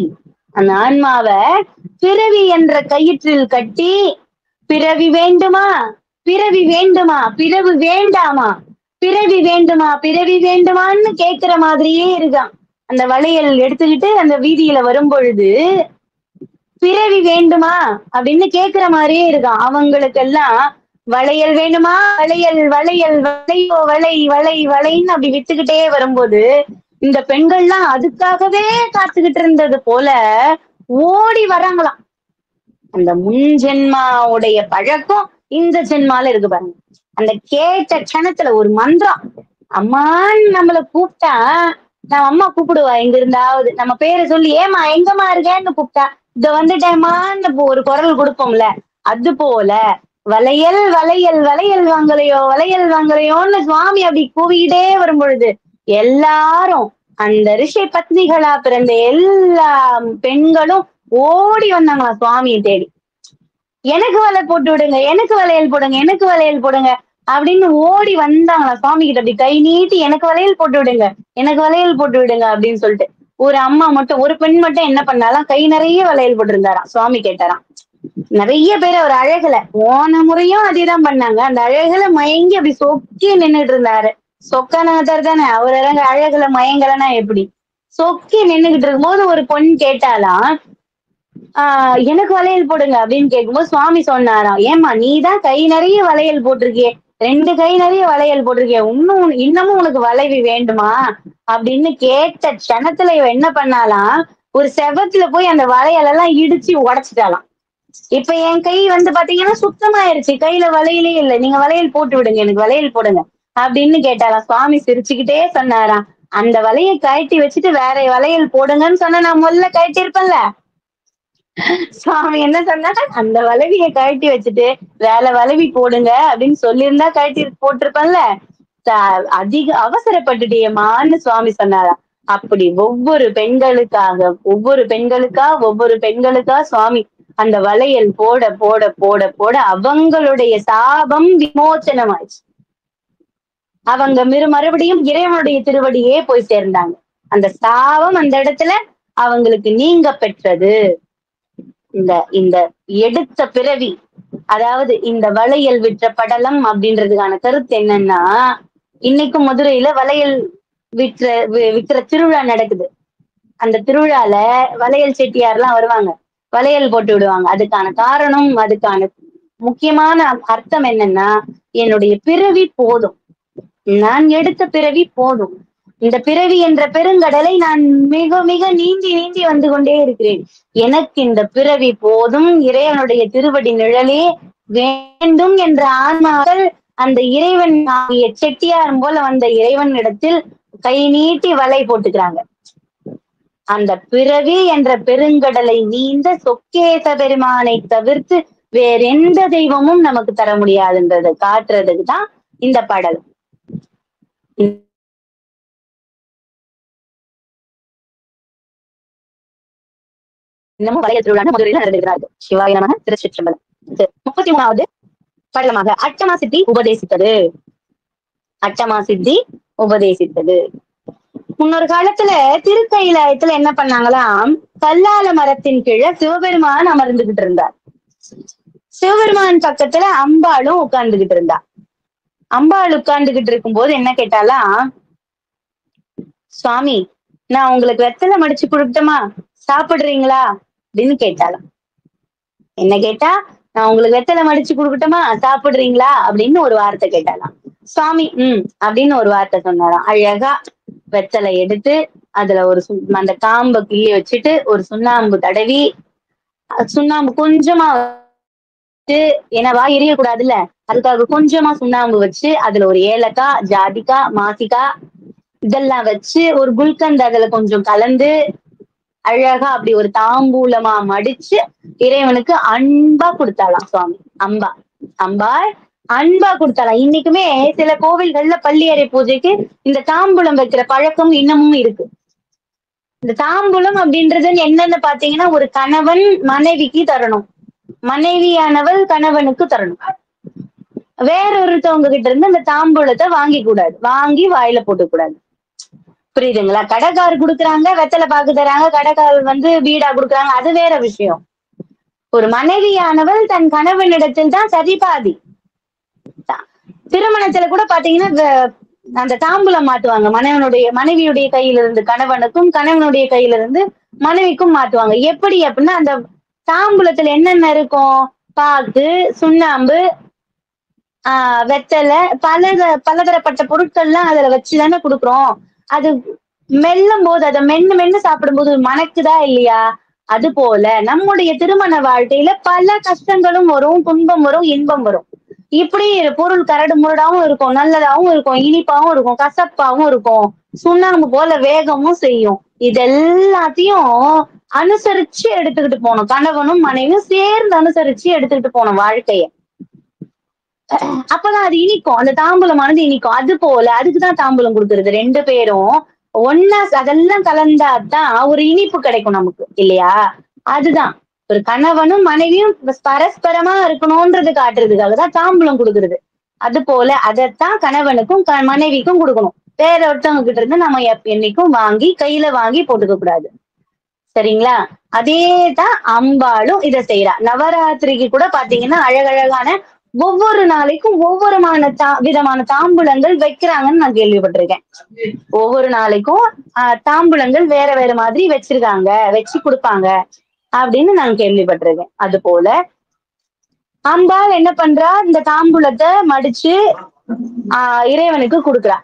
அந்த ஆன்மாவை பிறவி என்ற கயிற்றில் கட்டி பிறவி வேண்டுமா, பிறவி வேண்டுமா, பிறவி வேண்டாமா, பிறவி வேண்டுமா, பிறவி வேண்டுமான்னு கேட்கிற மாதிரியே இருக்கான். அந்த வளையல் எடுத்துக்கிட்டு அந்த வீதியில வரும் பொழுது பிறவி வேண்டுமா அப்படின்னு கேட்கிற மாதிரியே இருக்கான். அவங்களுக்கெல்லாம் வளையல் வேணுமா, வளையல் வளையல் வளையோ வளை வளை வளைன்னு அப்படி வித்துக்கிட்டே வரும்போது இந்த பெண்கள்லாம் அதுக்காகவே காத்துக்கிட்டு இருந்தது போல ஓடி வராங்களாம். அந்த முன் ஜென்மாவுடைய பழக்கம் இந்த ஜென்மால இருக்கு பாருங்க. அந்த கேட்ட க்ஷணத்துல ஒரு மந்திரம், அம்மான்னு நம்மள கூப்பிட்டா நம்ம அம்மா கூப்பிடுவா எங்க இருந்தாவது, நம்ம பேரை சொல்லி ஏமா எங்கம்மா இருக்கேன்னு கூப்பிட்டா இத வந்துட்டேமான்னு ஒரு குரல் கொடுப்போம்ல, அது போல வளையல் வளையல் வளையல் வாங்கலையோ வளையல் வாங்கலையோன்னு சுவாமி அப்படி கூவிக்கிட்டே வரும் பொழுது எல்லாரும் அந்த ரிஷி பத்னிகளா பிறந்த எல்லா பெண்களும் ஓடி வந்தாங்களா சுவாமியை தேடி. எனக்கு வலை போட்டு விடுங்க, எனக்கு வளையல் போடுங்க, எனக்கு வளையல் போடுங்க அப்படின்னு ஓடி வந்தாங்களா சுவாமி கிட்ட. அப்படி கை நீட்டி எனக்கு வளையல் போட்டு விடுங்க, எனக்கு வளையல் போட்டு விடுங்க அப்படின்னு சொல்லிட்டு ஒரு அம்மா மட்டும், ஒரு பெண் மட்டும் என்ன பண்ணாலாம், கை நிறைய வளையல் போட்டிருந்தாராம். சுவாமி கேட்டாராம். நிறைய பேர் அவர் அழகுல போன முறையும் அதேதான் பண்ணாங்க. அந்த அழகுல மயங்கி அப்படி சொக்கி நின்றுட்டு இருந்தாரு. சொக்கநாதர் தானே அவர், இறங்க அழகுல மயங்கலன்னா எப்படி? சொக்கி நின்னுகிட்டு இருக்கும்போது ஒரு பொண்ணு கேட்டாலாம், எனக்கு வளையல் போடுங்க அப்படின்னு கேட்கும்போது சுவாமி சொன்னாராம், ஏமா நீதான் கை நிறைய வளையல் போட்டிருக்கியே, 2 கை நிறைய வளையல் போட்டிருக்கிய, இன்னமும் உனக்கு வளைவி வேண்டுமா அப்படின்னு கேட்ட க்ஷணத்துல இவ என்ன பண்ணாலாம், ஒரு செவத்துல போய் அந்த வளையலெல்லாம் இடிச்சு உடைச்சிட்டாலாம். இப்ப என் கை வந்து பாத்தீங்கன்னா சுத்தமாயிருச்சு, கையில வளையலே இல்லை, நீங்க வளையல் போட்டு விடுங்க, எனக்கு வளையல் போடுங்க அப்படின்னு கேட்டாலாம். சுவாமி சிரிச்சுக்கிட்டே சொன்னாராம், அந்த வளையை கழட்டி வச்சுட்டு வேற வளையல் போடுங்கன்னு சொன்னா நான் முதல்ல கழட்டி இருப்பேன்ல. சுவாமி என்ன சொன்னாங்க, அந்த வளைவிய கழட்டி வச்சுட்டு வேலை வளைவி போடுங்க அப்படின்னு சொல்லியிருந்தா கழட்டி போட்டிருப்பேன்ல, அதிக அவசரப்பட்டுட்டியேமான்னு சுவாமி சொன்னாரா. அப்படி ஒவ்வொரு பெண்களுக்காக ஒவ்வொரு பெண்களுக்கா சுவாமி அந்த வளையல் போட போட போட போட அவங்களுடைய சாபம் விமோச்சனம் ஆச்சு. அவங்க மறுபடியும் இறைவனுடைய திருவடியே போய் சேர்ந்தாங்க. அந்த சாபம் அந்த இடத்துல அவங்களுக்கு நீங்க பெற்றது. இந்த இந்த எடுத்த பிறவி, அதாவது இந்த வளையல் விற்ற படலம் அப்படின்றதுக்கான கருத்து என்னன்னா, இன்னைக்கும் மதுரையில வளையல் விற்கிற திருவிழா நடக்குது. அந்த திருவிழால வளையல் செட்டியார்லாம் வருவாங்க, வளையல் போட்டு விடுவாங்க. அதுக்கான காரணம், அதுக்கான முக்கியமான அர்த்தம் என்னன்னா, என்னுடைய பிறவி போதும், நான் எடுத்த பிறவி போதும், இந்த பிறவி என்ற பெருங்கடலை நான் மிக மிக நீந்தி நீந்தி வந்து கொண்டே இருக்கிறேன். எனக்கு இந்த பிறவி போதும், இறைவனுடைய திருவடி நிழலே வேண்டும் என்ற ஆன்மாக்கள் அந்த இறைவன் ஆகிய செட்டியார் போல வந்த இறைவன் இடத்தில் கை நீட்டி வலை போட்டுக்கிறாங்க. அந்த பிறவி என்ற பெருங்கடலை நீந்த சொக்கேச பெருமானை தவிர்த்து வேற எந்த தெய்வமும் நமக்கு தர முடியாதுன்றதை காட்டுறதுக்கு தான் இந்த பாடல். இன்னமும் வளைய திருவிழா மதுரையில் நடந்திருக்கிறார்கள். சிவாய நமக. திருச்சிற்றம்பலம். 33வது பாடலமாக அட்டமா சித்தி உபதேசித்தது. அட்டமா சித்தி உபதேசித்தது. முன்னொரு காலத்துல திருக்கைலாயத்துல என்ன பண்ணாங்களாம், கல்லால மரத்தின் கீழே சிவபெருமான் அமர்ந்துகிட்டு இருந்தார். சிவபெருமான் பக்கத்துல அம்பாளும் உட்கார்ந்துகிட்டு இருந்தா. அம்பாள் உட்கார்ந்துகிட்டு இருக்கும் போது என்ன கேட்டாலாம், சுவாமி நான் உங்களுக்கு வெத்தலை மடிச்சு கொடுக்கட்டுமா, சாப்பிடுறீங்களா அப்படின்னு கேட்டாலாம். என்ன கேட்டா, நான் உங்களுக்கு வெத்தலை மடிச்சு கொடுக்கட்டுமா, சாப்பிடுறீங்களா அப்படின்னு ஒரு வார்த்தை கேட்டாலாம். சுவாமி அப்படின்னு ஒரு வார்த்தை சொன்னாராம். அழகா வெத்தலை எடுத்து அதுல ஒரு அந்த காம்பை கிள்ளி வச்சுட்டு ஒரு சுண்ணாம்பு தடவி, சுண்ணாம்பு கொஞ்சமா வச்சு, ஏன்னா வாய் எரியக்கூடாதுல்ல, அதுக்காக கொஞ்சமா சுண்ணாம்பு வச்சு அதுல ஒரு ஏலக்காய், ஜாதிக்காய், மாசிக்காய் இதெல்லாம் வச்சு ஒரு குல்கந்த் அதுல கொஞ்சம் கலந்து அழகா அப்படி ஒரு தாம்பூலமா மடிச்சு இறைவனுக்கு அன்பா கொடுத்தாளாம் சுவாமி. அம்பாள் அன்பா கொடுத்தாளாம். இன்னைக்குமே சில கோவில்கள்ல பள்ளியறை பூஜைக்கு இந்த தாம்பூலம் வைக்கிற பழக்கம் இன்னமும் இருக்கு. இந்த தாம்பூலம் அப்படின்றது என்னன்னு பாத்தீங்கன்னா, ஒரு கணவன் மனைவிக்கு தரணும், மனைவியானவள் கணவனுக்கு தரணும். வேறொருத்தவங்க கிட்ட இருந்து அந்த தாம்பூலத்தை வாங்கி கூடாது, வாங்கி வாயில போட்டு கூடாது. புரியுதுங்களா? கடைக்காரர் குடுக்குறாங்க, வெத்தலை பாக்கு தராங்க, கடைக்காரர் பீடா குடுக்குறாங்க, அது வேற விஷயம். ஒரு மனைவியானவள் தன் கணவனிடத்தில் தான் சரிபாதி. திருமணத்துல கூட பாத்தீங்கன்னா அந்த தாம்பூலம் மாட்டுவாங்க. மனைவியுடைய கையில இருந்து கணவனுக்கும், கணவனுடைய கையில இருந்து மனைவிக்கும் மாட்டுவாங்க. எப்படி அப்படின்னா, அந்த தாம்பூலத்துல என்னென்ன இருக்கும், பாக்கு, சுண்ணாம்பு, வெத்தலை, பலதரப்பட்ட பொருட்கள்லாம் அதுல வச்சுதானே கொடுக்குறோம். அது மெல்லும் போது, அதை மென்னு சாப்பிடும் போது மணக்குதா இல்லையா? அது போல நம்முடைய திருமண வாழ்க்கையில பல கஷ்டங்களும் வரும், துன்பம் வரும், இன்பம் வரும். இப்படி பொருள் கரடு முரடாவும் இருக்கும், நல்லதாவும் இருக்கும், இனிப்பாவும் இருக்கும், கசப்பாவும் இருக்கும், சுண்ணாம்பு போல வேகமும் செய்யும். இதெல்லாத்தையும் அனுசரிச்சு எடுத்துக்கிட்டு போகணும். கணவனும் மனைவியும் சேர்ந்து அனுசரிச்சு எடுத்துக்கிட்டு போகணும் வாழ்க்கைய. அப்பதான் அது இனிக்கும், அந்த தாம்பூலமானது இனிக்கும். அது போல அதுக்குதான் தாம்பூலம் கொடுக்கறது. ரெண்டு பேரும் ஒன்னா அதெல்லாம் கலந்தாதான் ஒரு இனிப்பு கிடைக்கும் நமக்கு, இல்லையா? அதுதான் ஒரு கணவனும் மனைவியும் பரஸ்பரமா இருக்கணும்ன்றது காட்டுறதுக்காக தான் தாம்பூலம் கொடுக்கறது. அது போல அதைத்தான் கணவனுக்கும் மனைவிக்கும் கொடுக்கணும். வேற ஒருத்தவங்க கிட்ட இருந்து நம்ம என்னைக்கும் வாங்கி கையில வாங்கி போட்டுக்க கூடாது. சரிங்களா? அதேதான் அம்பாளும் இதை செய்யறா. நவராத்திரிக்கு கூட பாத்தீங்கன்னா அழகழகான ஒவ்வொரு நாளைக்கும் ஒவ்வொரு விதமான தாம்பூலங்கள் வைக்கிறாங்கன்னு நான் கேள்விப்பட்டிருக்கேன். ஒவ்வொரு நாளைக்கும் தாம்பூலங்கள் வேற வேற மாதிரி வச்சிருக்காங்க, வச்சு கொடுப்பாங்க அப்படின்னு நான் கேள்விப்பட்டிருக்கேன். அது போல அம்பாள் என்ன பண்றா, இந்த தாம்பூலத்தை மடிச்சு இறைவனுக்கு கொடுக்குறா.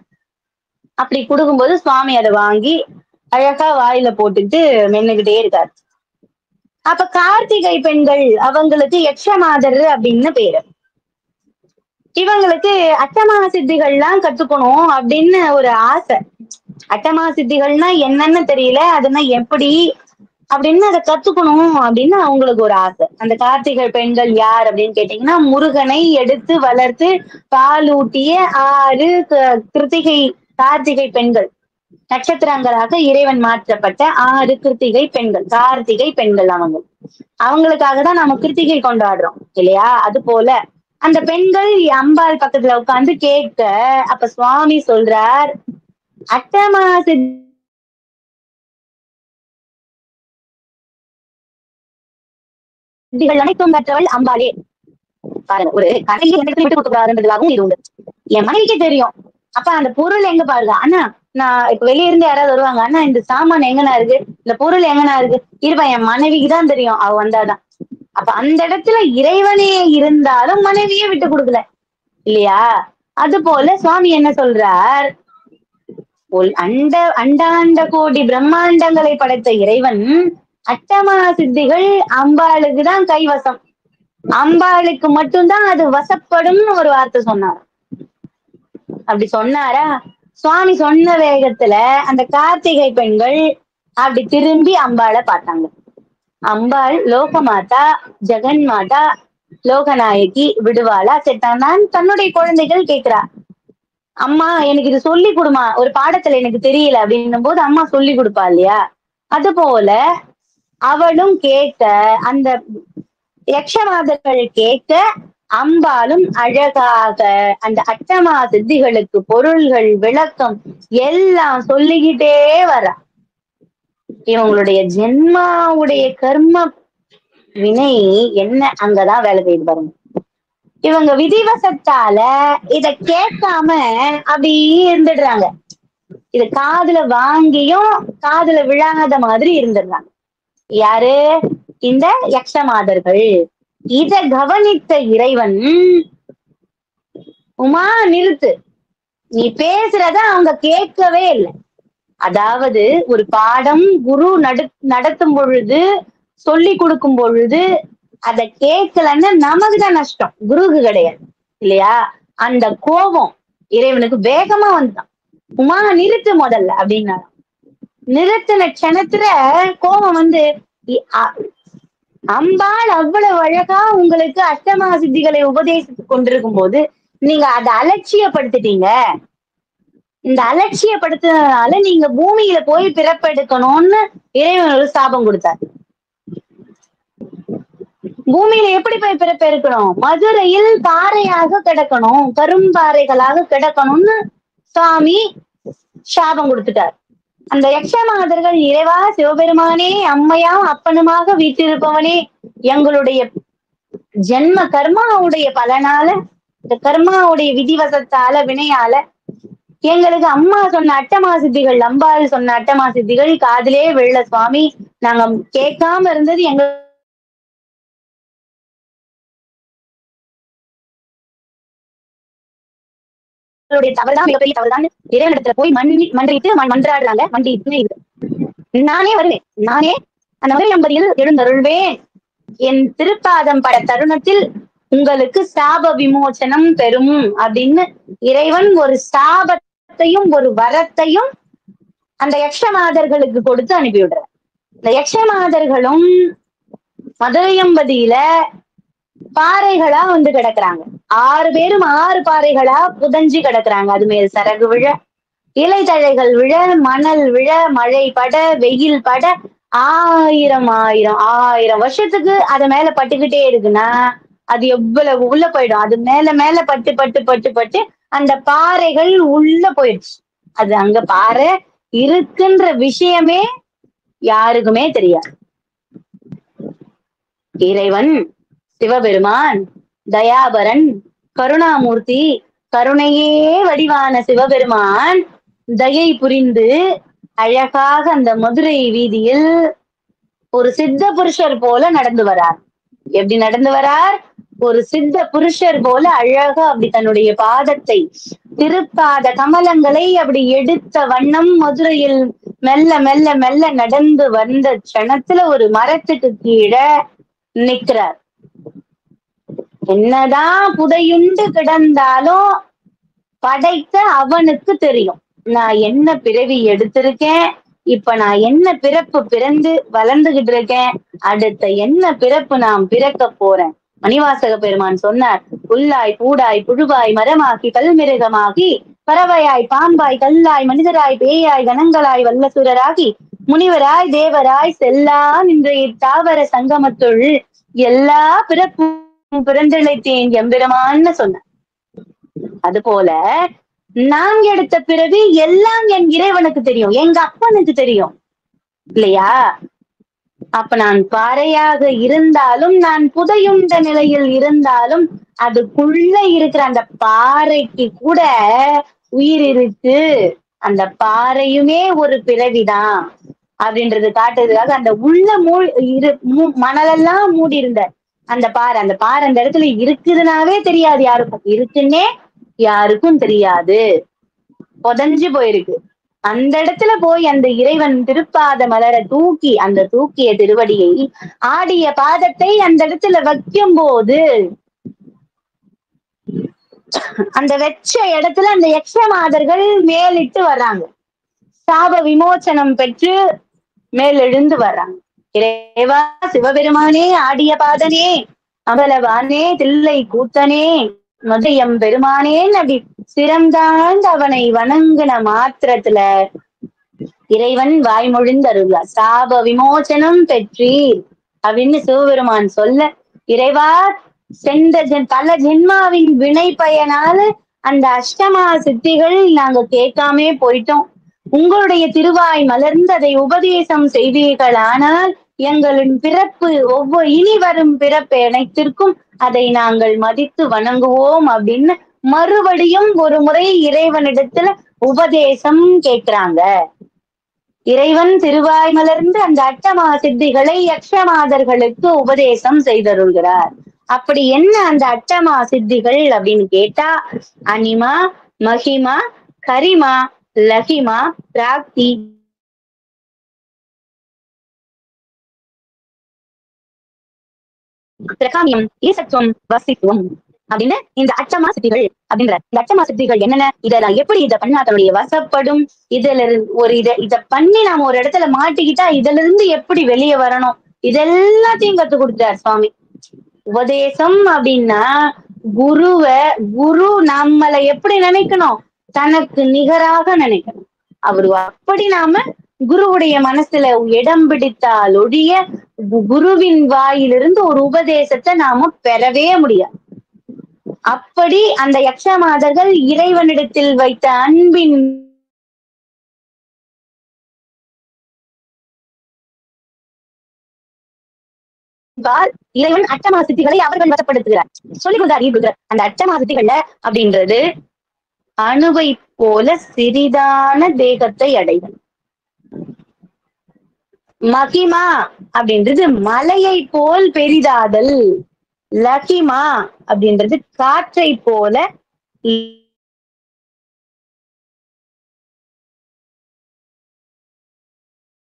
அப்படி கொடுக்கும்போது சுவாமி அதை வாங்கி அழகா வாயில போட்டுட்டு மென்னுகிட்டே இருக்காரு. அப்ப கார்த்திகை பெண்கள் அவங்களுக்கு யக்ஷமாதர் அப்படின்னு பேரு. இவங்களுக்கு அட்டமா சித்திகள்லாம் கத்துக்கணும் அப்படின்னு ஒரு ஆசை. அட்டமா சித்திகள்னா என்னன்னு தெரியல, அதுனா எப்படி அப்படின்னு அதை கத்துக்கணும் அப்படின்னு அவங்களுக்கு ஒரு ஆசை. அந்த கார்த்திகை பெண்கள் யார் அப்படின்னு கேட்டீங்கன்னா, முருகனை எடுத்து வளர்த்து பாலூட்டிய 6 கார்த்திகை பெண்கள், நட்சத்திரங்களாக இறைவன் மாற்றப்பட்ட 6 கிருத்திகை பெண்கள், கார்த்திகை பெண்கள். அவங்களுக்காக தான் நம்ம கிருத்திகை கொண்டாடுறோம் இல்லையா? அது போல அந்த பெண்கள் அம்பாள் பக்கத்துல உட்கார்ந்து கேட்க, அப்ப சுவாமி சொல்றார், அட்டமா சித்திகள் அனைத்தும் பெற்றவள் அம்பாளே. பாருங்க, ஒரு கடையை விட்டு கொடுக்கூடாதுன்றதுக்காகவும் இது உண்டு. என் மனைவிக்கே தெரியும். அப்ப அந்த பொருள் எங்க பாருங்க, அண்ணா நான் இப்ப வெளிய இருந்து யாராவது வருவாங்க, அண்ணா இந்த சாமான் எங்கனா இருக்கு, இந்த பொருள் எங்கனா இருக்கு, இருப்பா என் மனைவிக்கு தான் தெரியும், அவ வந்தாதான். அப்ப அந்த இடத்துல இறைவனே இருந்தாலும் மனைவியே விட்டு கொடுக்கல இல்லையா? அது போல சுவாமி என்ன சொல்றார், அண்டாண்ட கோடி பிரம்மாண்டங்களை படைத்த இறைவன் அட்டமா சித்திகள் அம்பாளுக்குதான் கைவசம். அம்பாளுக்கு மட்டும்தான் அது வசப்படும்னு ஒரு வார்த்தை சொன்னார். அப்படி சொன்னாரா? சுவாமி சொன்ன வேகத்துல அந்த கார்த்திகை பெண்கள் அப்படி திரும்பி அம்பாளை பார்த்தாங்க. அம்பாள் லோகமாதா, ஜெகன் மாதா, லோகநாயகி விடுவாளா செத்தான் தன்னுடைய குழந்தைகள் கேக்குறா. அம்மா எனக்கு இது சொல்லி கொடுமா, ஒரு பாடத்துல எனக்கு தெரியல அப்படின்னும் போது அம்மா சொல்லி கொடுப்பா இல்லையா? அது போல அவளும் கேட்க, அந்த யக்ஷமாதர்கள் கேட்க, அம்பாலும் அழகாக அந்த அட்டமா சித்திகளுக்கு பொருள்கள் விளக்கம் எல்லாம் சொல்லிக்கிட்டே வரா. இவங்களுடைய ஜென்மாவுடைய கர்ம வினை என்ன அங்கதான் வேலை செய்து பாருங்க. இவங்க விதிவசத்தால இத கேட்காம அப்படி இருந்துடுறாங்க. இது காதுல வாங்கியும் காதுல விழாத மாதிரி இருந்துடுறாங்க. யாரு? இந்த யக்ஷமாதர்கள். இத கவனித்த இறைவன், உமா நிறுத்து, நீ பேசுறத அவங்க கேட்கவே இல்லை. அதாவது ஒரு பாடம் குரு நடத்தும் பொழுது, சொல்லி கொடுக்கும் பொழுது அதை கேட்கலன்னா நமக்குதான் நஷ்டம், குருக்கு கிடையாது இல்லையா? அந்த கோபம் இறைவனுக்கு வேகமா வந்துட்டான். உமா நிறுத்து முதல்ல அப்படின்னா, நிறுத்தின க்ஷணத்துல கோபம் வந்து, அம்பாள் அவ்வளவு அழகா உங்களுக்கு அஷ்டமா சித்திகளை உபதேசித்துக் கொண்டிருக்கும் போது நீங்க அதை அலட்சியப்படுத்திட்டீங்க. இந்த அலட்சியப்படுத்தினால நீங்க பூமியில போய் பிறப்பெடுக்கணும்னு இறைவன் ஒரு சாபம் கொடுத்தார். பூமியில எப்படி போய் பிறப்பெடுக்கணும்? மதுரையில் பாறையாக கிடக்கணும், கரும்பாறைகளாக கிடக்கணும்னு சுவாமி சாபம் கொடுத்துட்டார். அந்த யக்ஷமாதர்கள், இறைவா சிவபெருமானே, அம்மையாம் அப்பனுமாக வீட்டிருப்பவனே, எங்களுடைய ஜென்ம கர்மாவுடைய பலனால, இந்த கர்மாவுடைய விதிவசத்தால வினையால எங்களுக்கு அம்மா சொன்ன அட்டமா சித்திகள், அம்பாள் சொன்ன அட்டமா சித்திகள் காதிலே விழல சுவாமி. நாங்க கேட்காம இருந்தது எங்களுடைய தவறுதான், மிகப்பெரிய தவறுதான். இறைவனிடத்துல போய் மன்றிட்டு மன்றாடுறாங்க. மண்டிட்டு நானே வருவேன், நானே அந்த மதுரை அம்பதியில் எழுந்தருள்வேன், என் திருப்பாதம் பட தருணத்தில் உங்களுக்கு சாப விமோசனம் பெறும் அப்படின்னு இறைவன் ஒரு சாபத்தையும் ஒரு வரத்தையும் அந்த யக்ஷமாதர்களுக்கு கொடுத்து அனுப்பிவிடுற. இந்த யக்ஷமாதர்களும் மதுரையம்பதியில பாறைகளா வந்து கிடக்குறாங்க. 6 பேரும் 6 பாறைகளா புதஞ்சு கிடக்குறாங்க. அது மேல் சரகு விழ, இலைத்தழைகள் விழ, மணல் விழ, மழை பட, வெயில் பட, 1000 வருஷத்துக்கு அது மேல பட்டுக்கிட்டே இருக்குன்னா அது எவ்வளவு உள்ள போயிடும். அது மேல மேல பட்டு பட்டு பட்டு பட்டு அந்த பாறைகள் உள்ள போயிடுச்சு. அது அங்க பாறை இருக்குன்ற விஷயமே யாருக்குமே தெரியாது. இறைவன் சிவபெருமான் தயாபரன் கருணாமூர்த்தி, கருணையே வடிவான சிவபெருமான் தயை புரிந்து அழகாக அந்த மதுரை வீதியில் ஒரு சித்த புருஷர் போல நடந்து வரார். எப்படி நடந்து வரார்? ஒரு சித்த புருஷர் போல அழகா அப்படி தன்னுடைய பாதத்தை, திருப்பாத கமலங்களை அப்படி எடுத்த வண்ணம் மதுரையில் மெல்ல மெல்ல மெல்ல நடந்து வந்த க்ஷணத்துல ஒரு மரத்துக்கு கீழே நிக்கிறார். என்னதான் புதையுண்டு கிடந்தாலும் படைத்த அவனுக்கு தெரியும், நான் என்ன பிறவி எடுத்திருக்கேன், இப்ப நான் என்ன பிறப்பு பிறந்து வளர்ந்துகிட்டு இருக்கேன், அடுத்த என்ன பிறப்பு நான் பிறக்க போறேன். மணிவாசக பெருமான் சொன்னார், புல்லாய் பூடாய் புழுவாய் மரமாகி கல்மிருகமாகி பறவையாய் பாம்பாய் கல்லாய் மனிதராய் பேயாய் கணங்களாய் வல்லசுரராகி முனிவராய் தேவராய் செல்லா நின்ற இத்தாவர சங்கமத்துள் எல்லா பிறப்பும் பிறந்திழைத்தேன் எம்பெருமான்னு சொன்ன. அது போல நான் எடுத்த பிறவி எல்லாம் என் இறைவனுக்கு தெரியும், எங்க அப்பனுக்கு தெரியும் இல்லையா? அப்ப நான் பாறையாக இருந்தாலும், நான் புதையுண்ட நிலையில் இருந்தாலும், அதுக்குள்ள இருக்கிற அந்த பாறைக்கு கூட உயிர் இருக்கு. அந்த பாறையுமே ஒரு பிறவிதான் அப்படின்றது காட்டுறதுக்காக அந்த உள்ள மணலெல்லாம் மூடி இருந்த அந்த பாறை அந்த இடத்துல இருக்குதுனாவே தெரியாது, யாருக்கும் இருக்குன்னே யாருக்கும் தெரியாது, புதைஞ்சு போயிருக்கு. அந்த இடத்துல போய் அந்த இறைவன் திருப்பாத மலர தூக்கி அந்த தூக்கிய திருவடியை ஆடிய பாதத்தை அந்த இடத்துல வைக்கும் போது அந்த வெச்ச இடத்துல அந்த யக்ஷமாதர்கள் மேலிட்டு வர்றாங்க. சாப விமோச்சனம் பெற்று மேலெழுந்து வர்றாங்க. இறைவா சிவபெருமானே, ஆடிய பாதனே, அம்பலவானே, தில்லை கூத்தனே, மதுரையம் பெருமானேன்னு அப்படி சிறந்தாழ்ந்து அவனை வணங்குன மாத்திரத்துல இறைவன் வாய்மொழிந்து அருள்வார். சாப விமோச்சனம் பெற்றீர் அப்படின்னு சிவபெருமான் சொல்ல, இறைவா சென்ற பல ஜென்மாவின் வினை பயனால அந்த அஷ்டமா சித்திகள் நாங்க கேட்காமே போயிட்டோம். உங்களுடைய திருவாய் மலர்ந்து அதை உபதேசம் செய்தீர்களானால் எங்களின் பிறப்பு இனி வரும் பிறப்பு அனைத்திற்கும் அதை நாங்கள் மதித்து வணங்குவோம் அப்படின்னு மறுபடியும் ஒரு முறை இறைவனிடத்துல உபதேசம் கேட்கிறாங்க. இறைவன் திருவாய் மலர்ந்து அந்த அட்டமா சித்திகளை யக்ஷமாதர்களுக்கு உபதேசம் செய்தருள்கிறார். அப்படி என்ன அந்த அட்டமா சித்திகள் அப்படின்னு கேட்டா, அனிமா, மகிமா, கரிமா, லகிமா, பிராப்தி, பிரகாமியம், ஈசத்துவம், வசித்துவம் அப்படின்னு இந்த அட்டமா சித்திகள் அப்படின்ற இந்த அட்டமா சித்திகள் என்னென்ன, இதெல்லாம் எப்படி இதை பண்ணா தன்னுடைய வசப்படும், இதுல இத பண்ணி நாம ஒரு இடத்துல மாட்டிக்கிட்டா இதுல இருந்து எப்படி வெளியே வரணும், இதெல்லாத்தையும் கத்து கொடுத்தார் சுவாமி. உபதேசம் அப்படின்னா குரு நம்மளை எப்படி நினைக்கணும், தனக்கு நிகராக நினைக்கணும். அவரு அப்படி நாம குருவுடைய மனசுல இடம் பிடித்தால் ஒழிய குருவின் வாயிலிருந்து ஒரு உபதேசத்தை நாம பெறவே முடியாது. அப்படி அந்த யக்ஷமாதர்கள் இறைவனிடத்தில் வைத்த அன்பின் இறைவன் அட்டமா சித்திகளை அவர்கள் வசப்படுத்துகிறார், சொல்லிக் கொடுத்தார். அந்த அட்டமா சித்திகள்ல அப்படின்றது அணுவை போல சிறிதான தேகத்தை அடைதல். மகிமா அப்படின்றது மலையை போல் பெரிதாதல். லகிமா அப்படின்றது காற்றை போல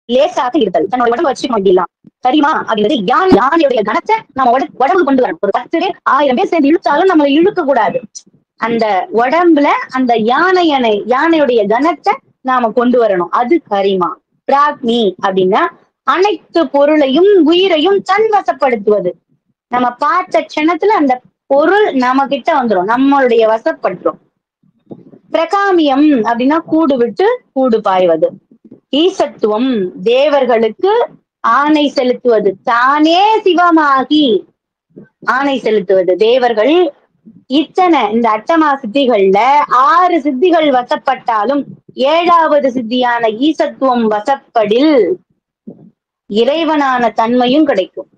லேசாக இருத்தல், தன்னோட உடம்பு வச்சுக்க முடியலாம். சரிமா அப்படின்றது யானையுடைய கணத்தை நம்ம உடம்பு கொண்டு வரணும். ஒரு 10 பேர் 1000 பேர் சேர்ந்து இழுத்தாலும் நம்மளை இழுக்க கூடாது. அந்த உடம்புல அந்த யானையுடைய கணத்தை நாம கொண்டு வரணும். அது கரிமா. பிராக்னி அப்படின்னா அனைத்து பொருளையும் உயிரையும் தன்வசப்படுத்துவது. நம்ம பார்த்த க்ஷணத்துல அந்த பொருள் நம்ம கிட்ட வந்துடும், நம்மளுடைய வசப்பட்டுரும். பிரகாமியம் அப்படின்னா கூடு விட்டு கூடு பாய்வது. ஈசத்துவம் தேவர்களுக்கு ஆணை செலுத்துவது, தானே சிவமாகி ஆணை செலுத்துவது. தேவர்கள் இத்தனை இந்த அட்டமா சித்திகள்ல 6 சித்திகள் வசப்பட்டாலும் 7வது சித்தியான ஈசத்துவம் வசப்படில் இறைவனான தன்மையும் கிடைக்கும்.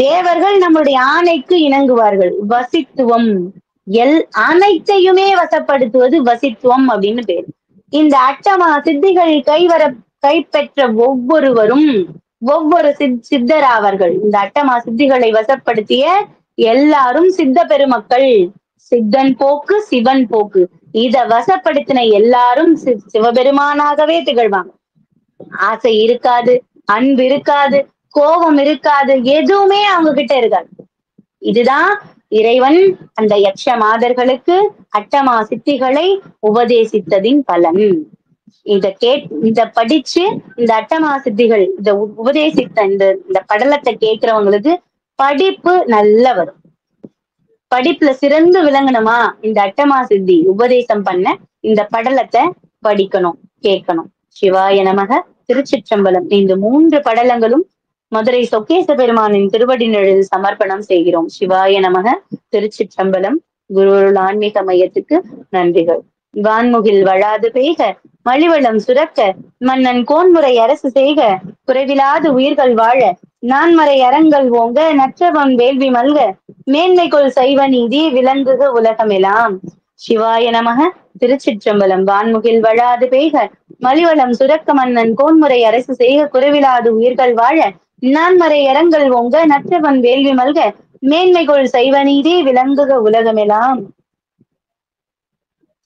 தேவர்கள் நம்மளுடைய ஆணைக்கு இணங்குவார்கள். வசித்துவம் அனைத்தையுமே வசப்படுத்துவது வசித்துவம் அப்படின்னு பேரு. இந்த அட்டமா சித்திகள் கைப்பெற்ற ஒவ்வொருவரும் ஒவ்வொரு சித்தராவார்கள். இந்த அட்டமா சித்திகளை வசப்படுத்திய எல்லாரும் சித்த பெருமக்கள். சித்தன் போக்கு சிவன் போக்கு, இத வசப்படுத்தின எல்லாரும் சிவபெருமானாகவே திகழ்வாங்க. ஆசை இருக்காது, அன்பு இருக்காது, கோபம் இருக்காது, எதுவுமே அவங்க கிட்ட இருக்காது. இதுதான் இறைவன் அந்த யக்ஷமாதர்களுக்கு அட்டமா சித்திகளை உபதேசித்ததின் பலன். இத படிச்சு இந்த அட்டமா சித்திகள் இத உபதேசித்த இந்த படலத்தை கேட்கிறவங்களுக்கு படிப்பு நல்லா வரும். படிப்புல சிறந்து விளங்கணுமா, இந்த அட்டமா சித்தி உபதேசம் பண்ண இந்த படலத்தை படிக்கணும், கேட்கணும். சிவாய நமக. திருச்சிற்றம்பலம். இந்த 3 படலங்களும் மதுரை சொக்கேச பெருமானின் திருவடி நிழலில் சமர்ப்பணம் செய்கிறோம். சிவாய நமக. திருச்சிற்றம்பலம். குருவருள் ஆன்மீக மையத்துக்கு நன்றிகள். வான்முகில் வளாது பெய்க, மலிவளம் சுரக்க, மன்னன் கோன்முறை அரசு செய்க, குறைவிலாது உயிர்கள் வாழ, நான்மறை அறங்கள் ஓங்க, நற்றவம் வேள்வி மல்க, மேன்மைக்குள் சைவ நீதி விளங்குக உலகமெல்லாம். சிவாய நமக. திருச்சிற்றம்பலம். வான்முகில் வளாது பெய்க, மலிவளம் சுரக்க, மன்னன் கோன்முறை அரசு செய்க, குறைவிலாது உயிர்கள் வாழ, நான்மறை அறங்கள் ஓங்க, நற்றவன் வேள்வி மல்க, மேன்மைக்குள் சைவ நீதி விளங்குக உலகமெல்லாம்.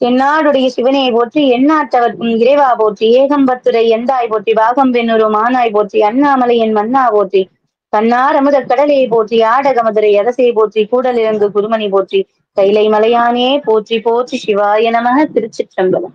தென்னாடுடைய சிவனையை போற்றி எந்நாட்டவர்க்கும் இறைவா போற்றி ஏகம்பத்துரை எந்தாய் போற்றி பாகம் பெண்ணுரு மானாய் போற்றி அண்ணாமலை என் மன்னா போற்றி கண்ணார் அமுதக் கடலையை போற்றி ஆடகமதுரை அரசை போற்றி கூடலிருந்து குருமணி போற்றி கைலை மலையானே போற்றி போற்றி சிவாய நமக திருச்சிற்றம்பலம்.